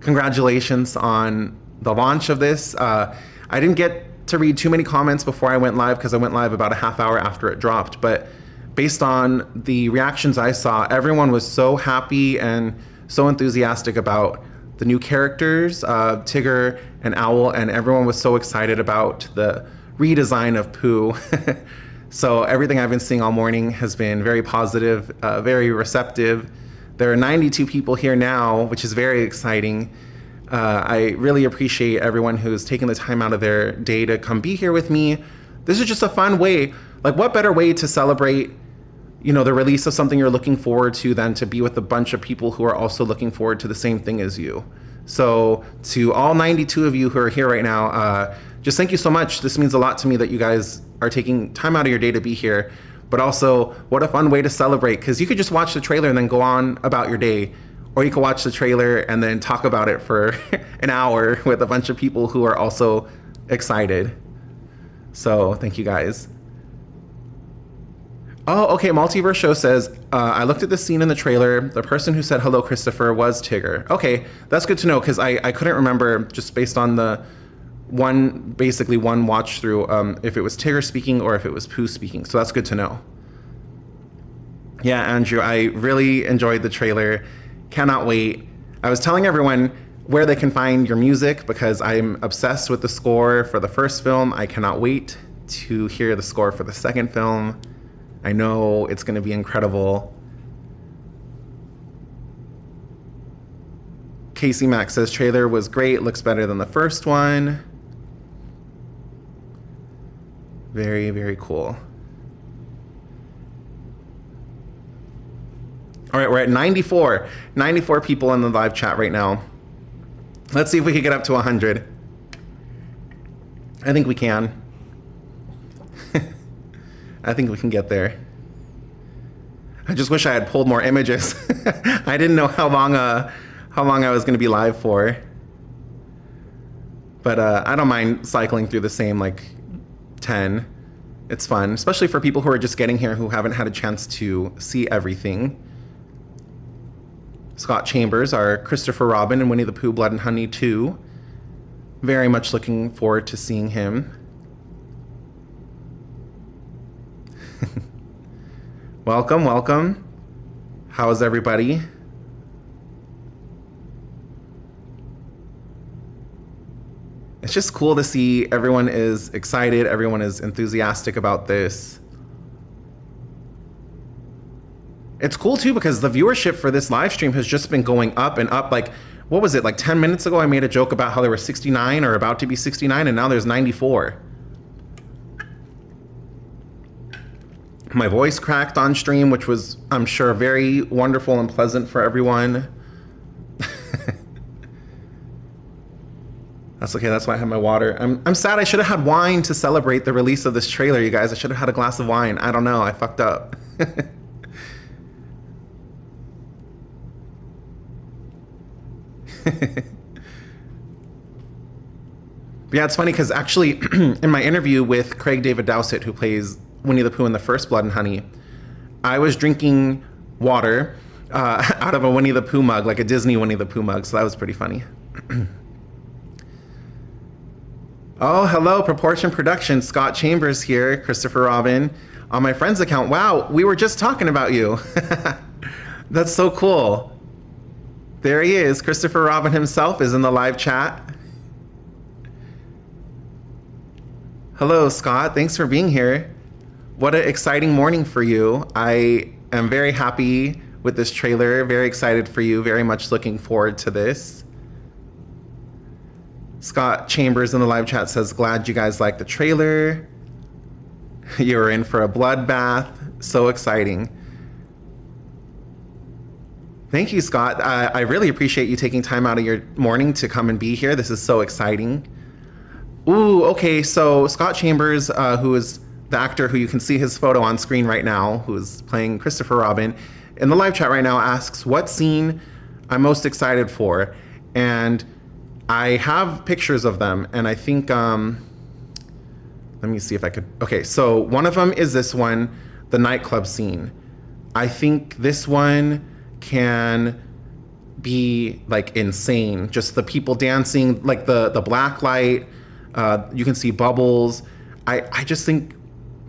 congratulations on the launch of this. I didn't get to read too many comments before I went live because I went live about a half hour after it dropped, but based on the reactions I saw, everyone was so happy and so enthusiastic about the new characters, Tigger and Owl, and everyone was so excited about the redesign of Pooh. So everything I've been seeing all morning has been very positive, very receptive. There are 92 people here now, which is very exciting. I really appreciate everyone who's taken the time out of their day to come be here with me. This is just a fun way. Like, what better way to celebrate, the release of something you're looking forward to than to be with a bunch of people who are also looking forward to the same thing as you. So to all 92 of you who are here right now, just thank you so much. This means a lot to me that you guys are taking time out of your day to be here. But also, what a fun way to celebrate, because you could just watch the trailer and then go on about your day, or you could watch the trailer and then talk about it for an hour with a bunch of people who are also excited. So thank you guys. Oh, okay, Multiverse Show says, I looked at the scene in the trailer. The person who said hello, Christopher, was Tigger. Okay, that's good to know, because I couldn't remember, just based on the one watch through, if it was Tigger speaking or if it was Pooh speaking. So that's good to know. Yeah, Andrew, I really enjoyed the trailer. Cannot wait. I was telling everyone where they can find your music because I'm obsessed with the score for the first film. I cannot wait to hear the score for the second film. I know it's going to be incredible. Casey Max says trailer was great, looks better than the first one. Very, very cool. All right, we're at 94 people in the live chat right now. Let's see if we can get up to 100. I think we can. I think we can get there. I just wish I had pulled more images. I didn't know how long I was going to be live for. But I don't mind cycling through the same 10. It's fun, especially for people who are just getting here who haven't had a chance to see everything. Scott Chambers, our Christopher Robin in Winnie the Pooh, Blood and Honey 2. Very much looking forward to seeing him. Welcome, welcome. How is everybody? It's just cool to see everyone is excited, everyone is enthusiastic about this. It's cool too because the viewership for this live stream has just been going up and up. What was it, 10 minutes ago I made a joke about how there were 69 or about to be 69 and now there's 94. My voice cracked on stream, which was, I'm sure, very wonderful and pleasant for everyone. That's okay, that's why I have my water. I'm sad I should have had wine to celebrate the release of this trailer, you guys. I should have had a glass of wine. I don't know, I fucked up. Yeah, it's funny because actually in my interview with Craig David Dowsett, who plays Winnie the Pooh in the first Blood and Honey, I was drinking water out of a Winnie the Pooh mug, like a Disney Winnie the Pooh mug. So that was pretty funny. Oh, hello, Proportion Production. Scott Chambers here, Christopher Robin, on my friend's account. Wow, we were just talking about you. That's so cool. There he is. Christopher Robin himself is in the live chat. Hello, Scott. Thanks for being here. What an exciting morning for you. I am very happy with this trailer. Very excited for you. Very much looking forward to this. Scott Chambers in the live chat says, glad you guys like the trailer. You're in for a bloodbath. So exciting. Thank you, Scott. I really appreciate you taking time out of your morning to come and be here. This is so exciting. Ooh, okay, so Scott Chambers, who is the actor who you can see his photo on screen right now, who is playing Christopher Robin, in the live chat right now asks what scene I'm most excited for. And I have pictures of them, and I think, let me see if I could, okay, so one of them is this one, the nightclub scene. I think this one can be like insane. Just the people dancing, like the black light, you can see bubbles. I just think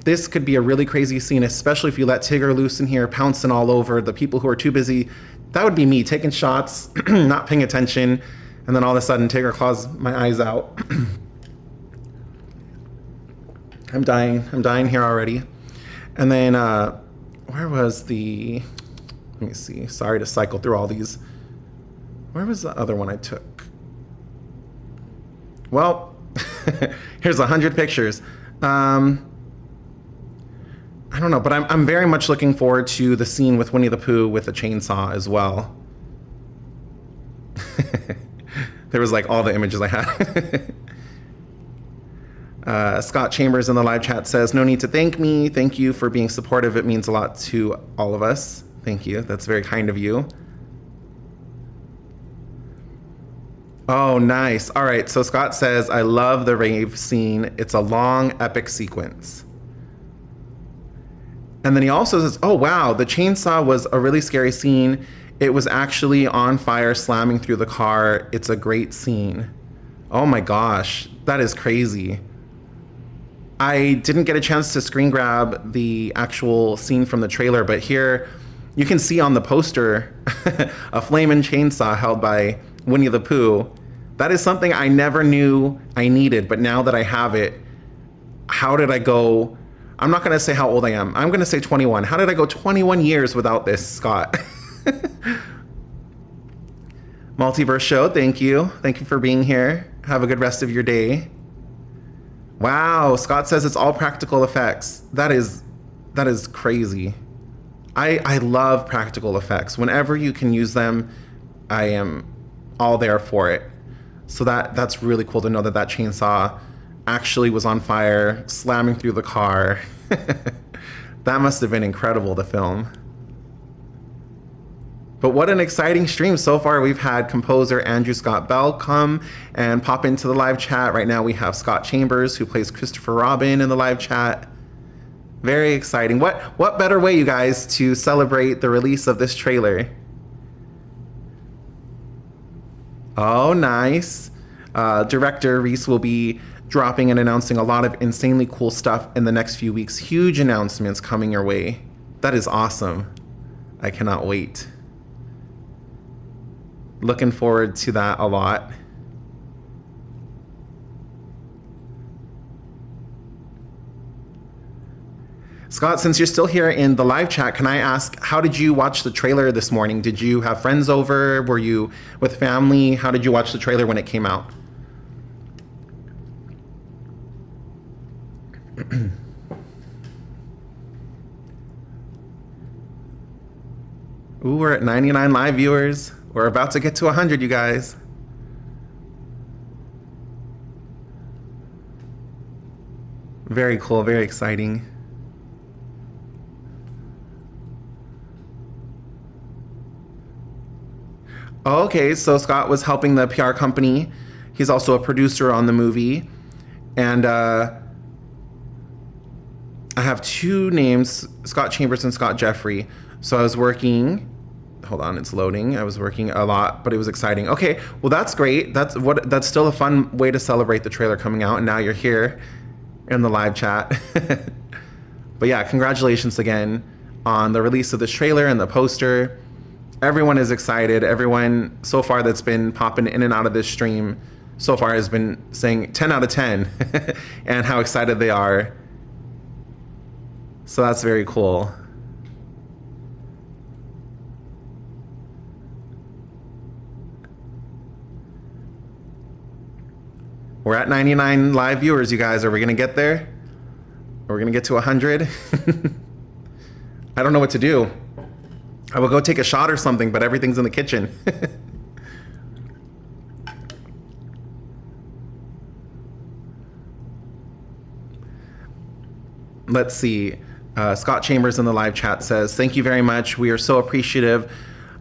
this could be a really crazy scene, especially if you let Tigger loose in here, pouncing all over the people who are too busy. That would be me, taking shots, not paying attention, and then all of a sudden Tigger claws my eyes out. I'm dying here already. And then, where was the, let me see, sorry to cycle through all these. Where was the other one I took? Well, here's 100 pictures. I don't know, but I'm very much looking forward to the scene with Winnie the Pooh with the chainsaw as well. There was like all the images I had. Scott Chambers in the live chat says, no need to thank me. Thank you for being supportive. It means a lot to all of us. Thank you. That's very kind of you. Oh, nice. All right. So Scott says, I love the rave scene. It's a long, epic sequence. And then he also says, oh, wow, the chainsaw was a really scary scene. It was actually on fire, slamming through the car. It's a great scene. Oh my gosh, that is crazy. I didn't get a chance to screen grab the actual scene from the trailer, but here you can see on the poster a flaming chainsaw held by Winnie the Pooh. That is something I never knew I needed, but now that I have it, how did I go? I'm not gonna say how old I am. I'm gonna say 21. How did I go 21 years without this, Scott? Multiverse Show, thank you. Thank you for being here. Have a good rest of your day. Wow, Scott says it's all practical effects. That is crazy. I love practical effects. Whenever you can use them, I am all there for it. So that's really cool to know that that chainsaw actually was on fire, slamming through the car. That must have been incredible to film. But what an exciting stream so far. We've had composer Andrew Scott Bell come and pop into the live chat. Right now we have Scott Chambers, who plays Christopher Robin, in the live chat. Very exciting. What better way, you guys, to celebrate the release of this trailer? Oh, nice. Director Reese will be dropping and announcing a lot of insanely cool stuff in the next few weeks. Huge announcements coming your way. That is awesome. I cannot wait. Looking forward to that a lot. Scott, since you're still here in the live chat, can I ask, how did you watch the trailer this morning? Did you have friends over? Were you with family? How did you watch the trailer when it came out? Ooh, we're at 99 live viewers. We're about to get to 100, you guys. Very cool, very exciting. Okay, so Scott was helping the PR company. He's also a producer on the movie. And I have two names, Scott Chambers and Scott Jeffrey. So I was working hold on, it's loading. I was working a lot, but it was exciting. Okay, well, that's great. That's still a fun way to celebrate the trailer coming out, and now you're here in the live chat. But yeah, congratulations again on the release of this trailer and the poster. Everyone is excited. Everyone so far that's been popping in and out of this stream so far has been saying 10 out of 10 and how excited they are. So that's very cool. We're at 99 live viewers, you guys. Are we gonna get there? Are we gonna get to 100? I don't know what to do. I will go take a shot or something, but everything's in the kitchen. Let's see. Scott Chambers in the live chat says, thank you very much. We are so appreciative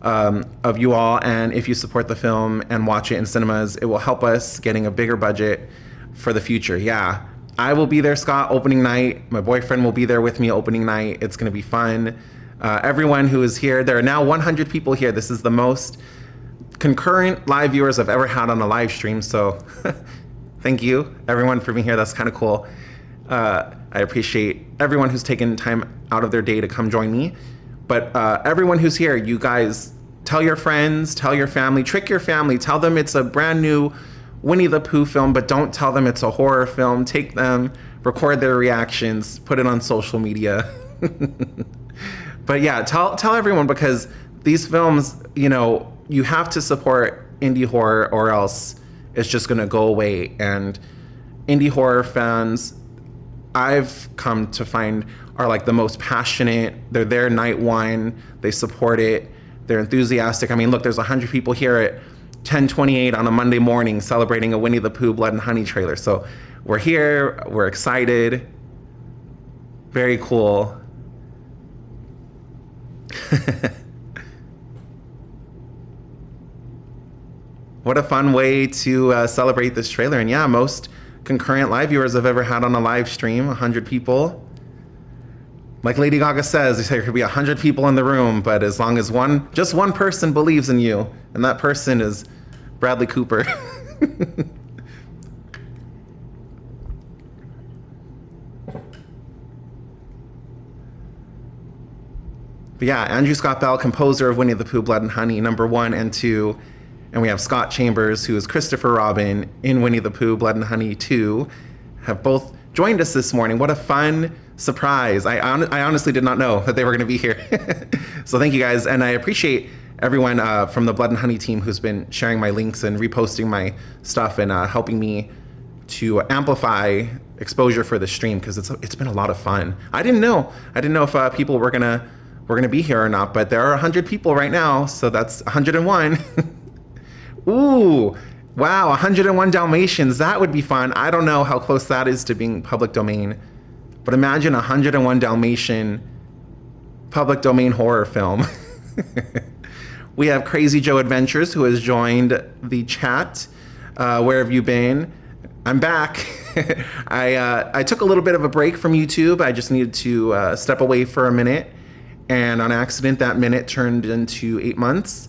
of you all, and if you support the film and watch it in cinemas, it will help us getting a bigger budget for the future. Yeah, I will be there, Scott, opening night. My boyfriend will be there with me opening night. It's going to be fun. Everyone who is here, there are now 100 people here. This is the most concurrent live viewers I've ever had on a live stream, so thank you, everyone, for being here. That's kind of cool. I appreciate everyone who's taken time out of their day to come join me. But everyone who's here, you guys, tell your friends, tell your family, trick your family, tell them it's a brand new Winnie the Pooh film, but don't tell them it's a horror film. Take them, record their reactions, put it on social media. But yeah, tell everyone, because these films, you know, you have to support indie horror or else it's just gonna go away. And indie horror fans, I've come to find, are like the most passionate. They're there night one, they support it, they're enthusiastic. I mean, look, there's 100 people here at 10:28 on a Monday morning celebrating a Winnie the Pooh Blood and Honey trailer. So we're here, we're excited. Very cool. What a fun way to celebrate this trailer. And yeah, most concurrent live viewers I've ever had on a live stream, 100 people. Like Lady Gaga says, there could be 100 people in the room, but as long as just one person believes in you, and that person is Bradley Cooper. But yeah, Andrew Scott Bell, composer of Winnie the Pooh, Blood and Honey, #1 and 2. And we have Scott Chambers, who is Christopher Robin in Winnie the Pooh, Blood and Honey 2, have both joined us this morning. What a fun surprise. I honestly did not know that they were going to be here. So thank you guys. And I appreciate everyone from the Blood and Honey team who's been sharing my links and reposting my stuff and helping me to amplify exposure for the stream, because it's been a lot of fun. I didn't know if people were gonna be here or not, but there are 100 people right now, so that's 101. Ooh, wow, 101 Dalmatians. That would be fun. I don't know how close that is to being public domain, but imagine 101 Dalmatian public domain horror film. We have Crazy Joe Adventures, who has joined the chat. Where have you been? I'm back. I took a little bit of a break from YouTube. I just needed to step away for a minute, and on accident, that minute turned into 8 months.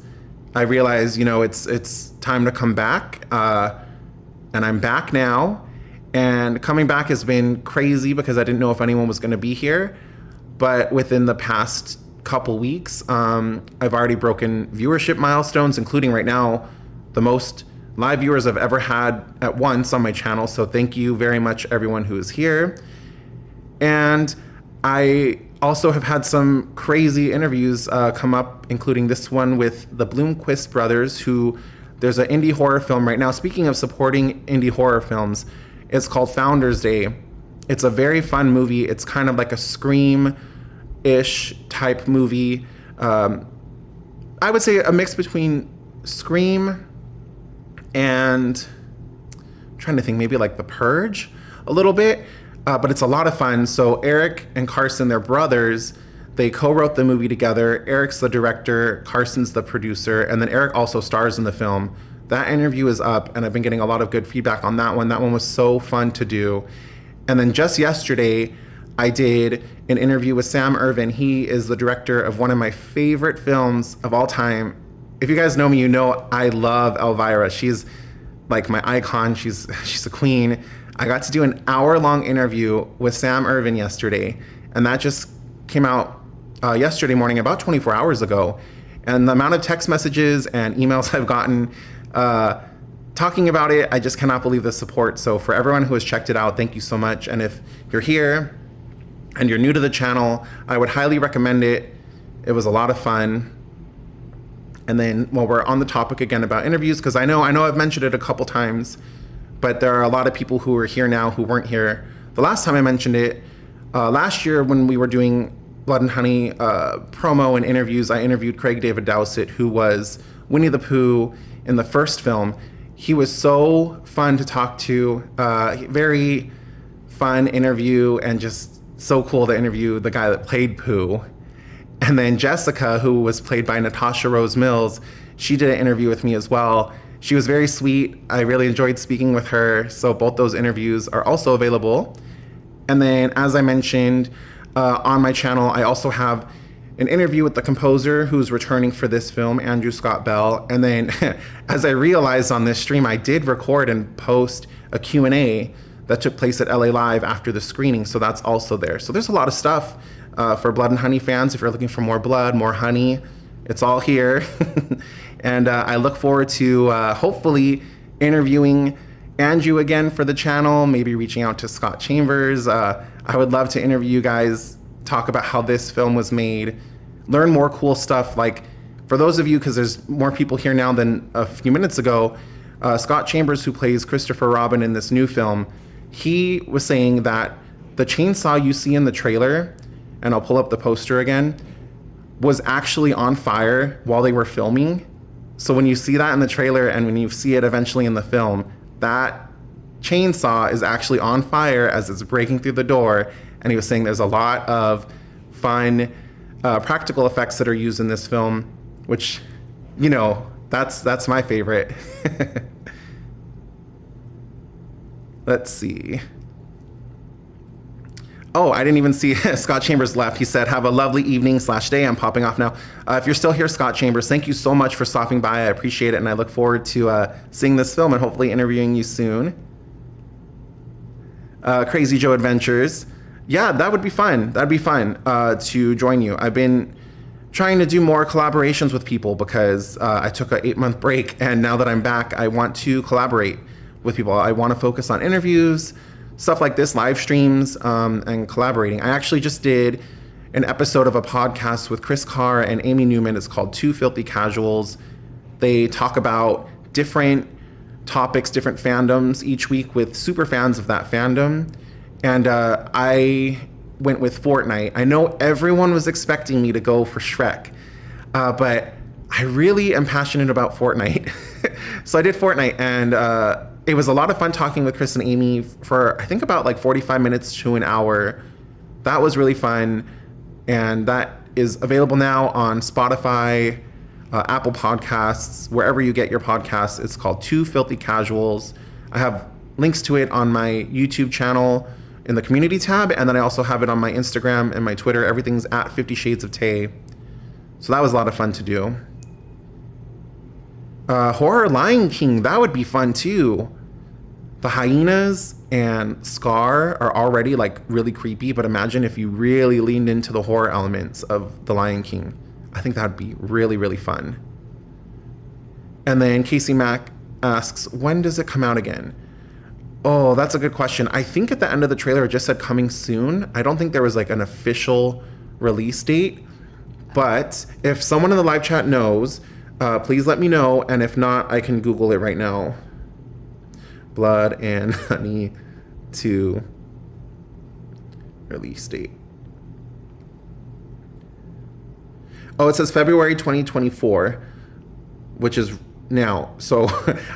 I realized, it's time to come back, and I'm back now. And coming back has been crazy because I didn't know if anyone was going to be here. But within the past couple weeks, I've already broken viewership milestones, including right now the most live viewers I've ever had at once on my channel. So thank you very much, everyone who is here. And I also have had some crazy interviews come up, including this one with the Bloomquist brothers, who there's an indie horror film right now. Speaking of supporting indie horror films, it's called Founders Day. It's a very fun movie. It's kind of like a Scream-ish type movie. I would say a mix between Scream and, I'm trying to think, maybe like The Purge a little bit. But it's a lot of fun. So Eric and Carson, they're brothers. They co-wrote the movie together. Eric's the director, Carson's the producer, and then Eric also stars in the film. That interview is up, and I've been getting a lot of good feedback on that one. That one was so fun to do. And then just yesterday, I did an interview with Sam Irvin. He is the director of one of my favorite films of all time. If you guys know me, you know I love Elvira. She's like my icon. She's a queen. I got to do an hour-long interview with Sam Irvin yesterday, and that just came out yesterday morning, about 24 hours ago. And the amount of text messages and emails I've gotten talking about it, I just cannot believe the support. So for everyone who has checked it out, thank you so much. And if you're here and you're new to the channel, I would highly recommend it. It was a lot of fun. And then while we're on the topic again about interviews, because I know I've mentioned it a couple times, but there are a lot of people who are here now who weren't here the last time I mentioned it. Last year when we were doing Blood and Honey promo and interviews, I interviewed Craig David Dowsett, who was Winnie the Pooh in the first film. He was so fun to talk to, very fun interview, and just so cool to interview the guy that played Pooh. And then Jessica, who was played by Natasha Rose Mills, she did an interview with me as well. She was very sweet. I really enjoyed speaking with her. So both those interviews are also available. And then, as I mentioned, on my channel, I also have an interview with the composer who's returning for this film, Andrew Scott Bell. And then, as I realized on this stream, I did record and post a Q&A that took place at LA Live after the screening. So that's also there. So there's a lot of stuff for Blood and Honey fans. If you're looking for more blood, more honey, it's all here. And I look forward to hopefully interviewing Andrew again for the channel, maybe reaching out to Scott Chambers. I would love to interview you guys, talk about how this film was made, learn more cool stuff. Like, for those of you, because there's more people here now than a few minutes ago, Scott Chambers, who plays Christopher Robin in this new film, he was saying that the chainsaw you see in the trailer, and I'll pull up the poster again, was actually on fire while they were filming. So when you see that in the trailer and when you see it eventually in the film, that chainsaw is actually on fire as it's breaking through the door. And he was saying there's a lot of fun practical effects that are used in this film, which, you know, that's my favorite. Let's see. Oh, I didn't even see Scott Chambers left. He said, have a lovely evening / day. I'm popping off now. If you're still here, Scott Chambers, thank you so much for stopping by. I appreciate it. And I look forward to seeing this film and hopefully interviewing you soon. Crazy Joe Adventures. Yeah, that would be fun. That'd be fun to join you. I've been trying to do more collaborations with people because I took an 8-month break. And now that I'm back, I want to collaborate with people. I want to focus on interviews, stuff like this, live streams, and collaborating. I actually just did an episode of a podcast with Chris Carr and Amy Newman. It's called Two Filthy Casuals. They talk about different topics, different fandoms each week with super fans of that fandom. And I went with Fortnite. I know everyone was expecting me to go for Shrek, but I really am passionate about Fortnite. So I did Fortnite, and it was a lot of fun talking with Chris and Amy for, I think, about like 45 minutes to an hour. That was really fun. And that is available now on Spotify, Apple Podcasts, wherever you get your podcasts. It's called Two Filthy Casuals. I have links to it on my YouTube channel in the community tab. And then I also have it on my Instagram and my Twitter. Everything's at 50 Shades of Tay. So that was a lot of fun to do. Horror Lion King, that would be fun too. The hyenas and Scar are already like really creepy, but imagine if you really leaned into the horror elements of The Lion King. I think that'd be really, really fun. And then Casey Mack asks, when does it come out again? Oh, that's a good question. I think at the end of the trailer it just said coming soon. I don't think there was like an official release date, but if someone in the live chat knows, please let me know, and if not, I can Google it right now. Blood and Honey 2 release date. Oh, it says February 2024, which is now. So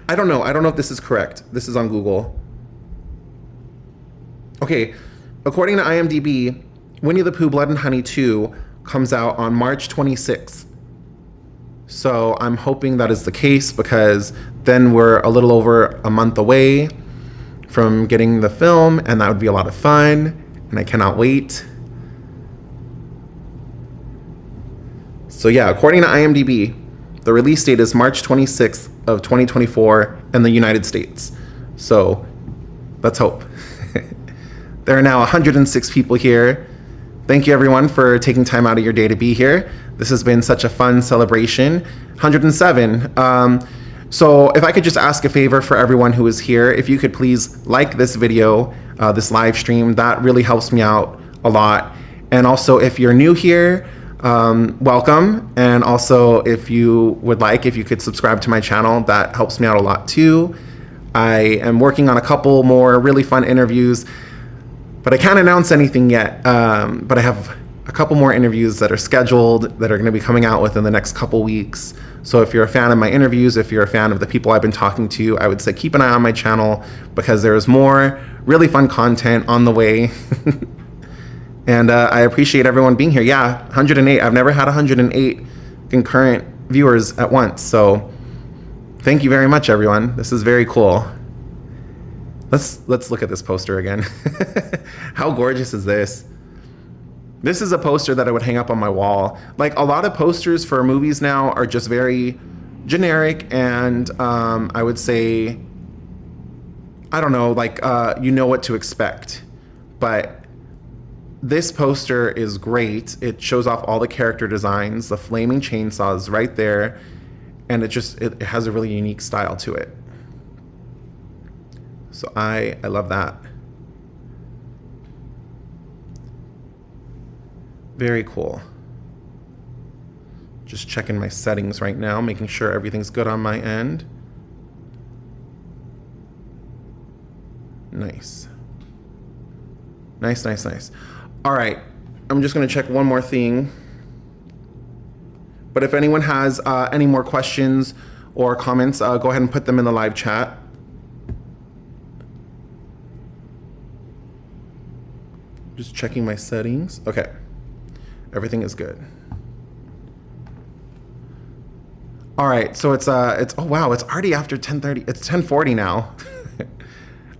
I don't know. I don't know if this is correct. This is on Google. Okay, according to IMDb, Winnie the Pooh Blood and Honey 2 comes out on March 26th. So I'm hoping that is the case, because then we're a little over a month away from getting the film, and that would be a lot of fun. and I cannot wait. So yeah, according to IMDb, the release date is March 26th of 2024 in the United States. So let's hope. There are now 106 people here. Thank you everyone for taking time out of your day to be here. This has been such a fun celebration. 107. So if I could just ask a favor for everyone who is here, if you could please like this video, this live stream, that really helps me out a lot. And also if you're new here, welcome. And also if you would like, if you could subscribe to my channel, that helps me out a lot too. I am working on a couple more really fun interviews, but I can't announce anything yet. But I have a couple more interviews that are scheduled that are going to be coming out within the next couple weeks. So if you're a fan of my interviews, if you're a fan of the people I've been talking to, I would say keep an eye on my channel because there's more really fun content on the way. And I appreciate everyone being here. Yeah, 108. I've never had 108 concurrent viewers at once. So thank you very much, everyone. This is very cool. Let's look at this poster again. How gorgeous is this? This is a poster that I would hang up on my wall. Like a lot of posters for movies now are just very generic and I would say, I don't know, like you know what to expect. But this poster is great. It shows off all the character designs, the flaming chainsaws right there, and it has a really unique style to it. So I love that. Very cool. Just checking my settings right now, making sure everything's good on my end. Nice. Nice, nice, nice. All right, I'm just gonna check one more thing. But if anyone has any more questions or comments, go ahead and put them in the live chat. Just checking my settings. Okay, everything is good. All right, so it's oh wow, it's already after 10:30. It's 10:40 now.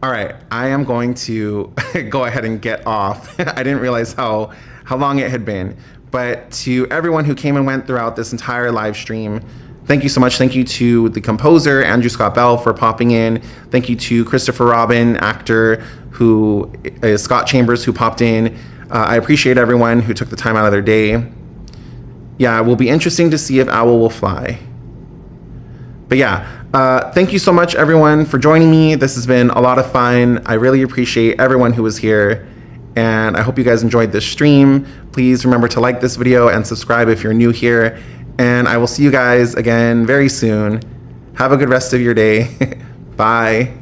All right, I am going to go ahead and get off. I didn't realize how long it had been. But to everyone who came and went throughout this entire live stream, thank you so much. Thank you to the composer, Andrew Scott Bell, for popping in. Thank you to Christopher Robin, actor, who is Scott Chambers, who popped in. I appreciate everyone who took the time out of their day. Yeah, it will be interesting to see if Owl will fly. But yeah, thank you so much, everyone, for joining me. This has been a lot of fun. I really appreciate everyone who was here. And I hope you guys enjoyed this stream. Please remember to like this video and subscribe if you're new here. And I will see you guys again very soon. Have a good rest of your day. Bye.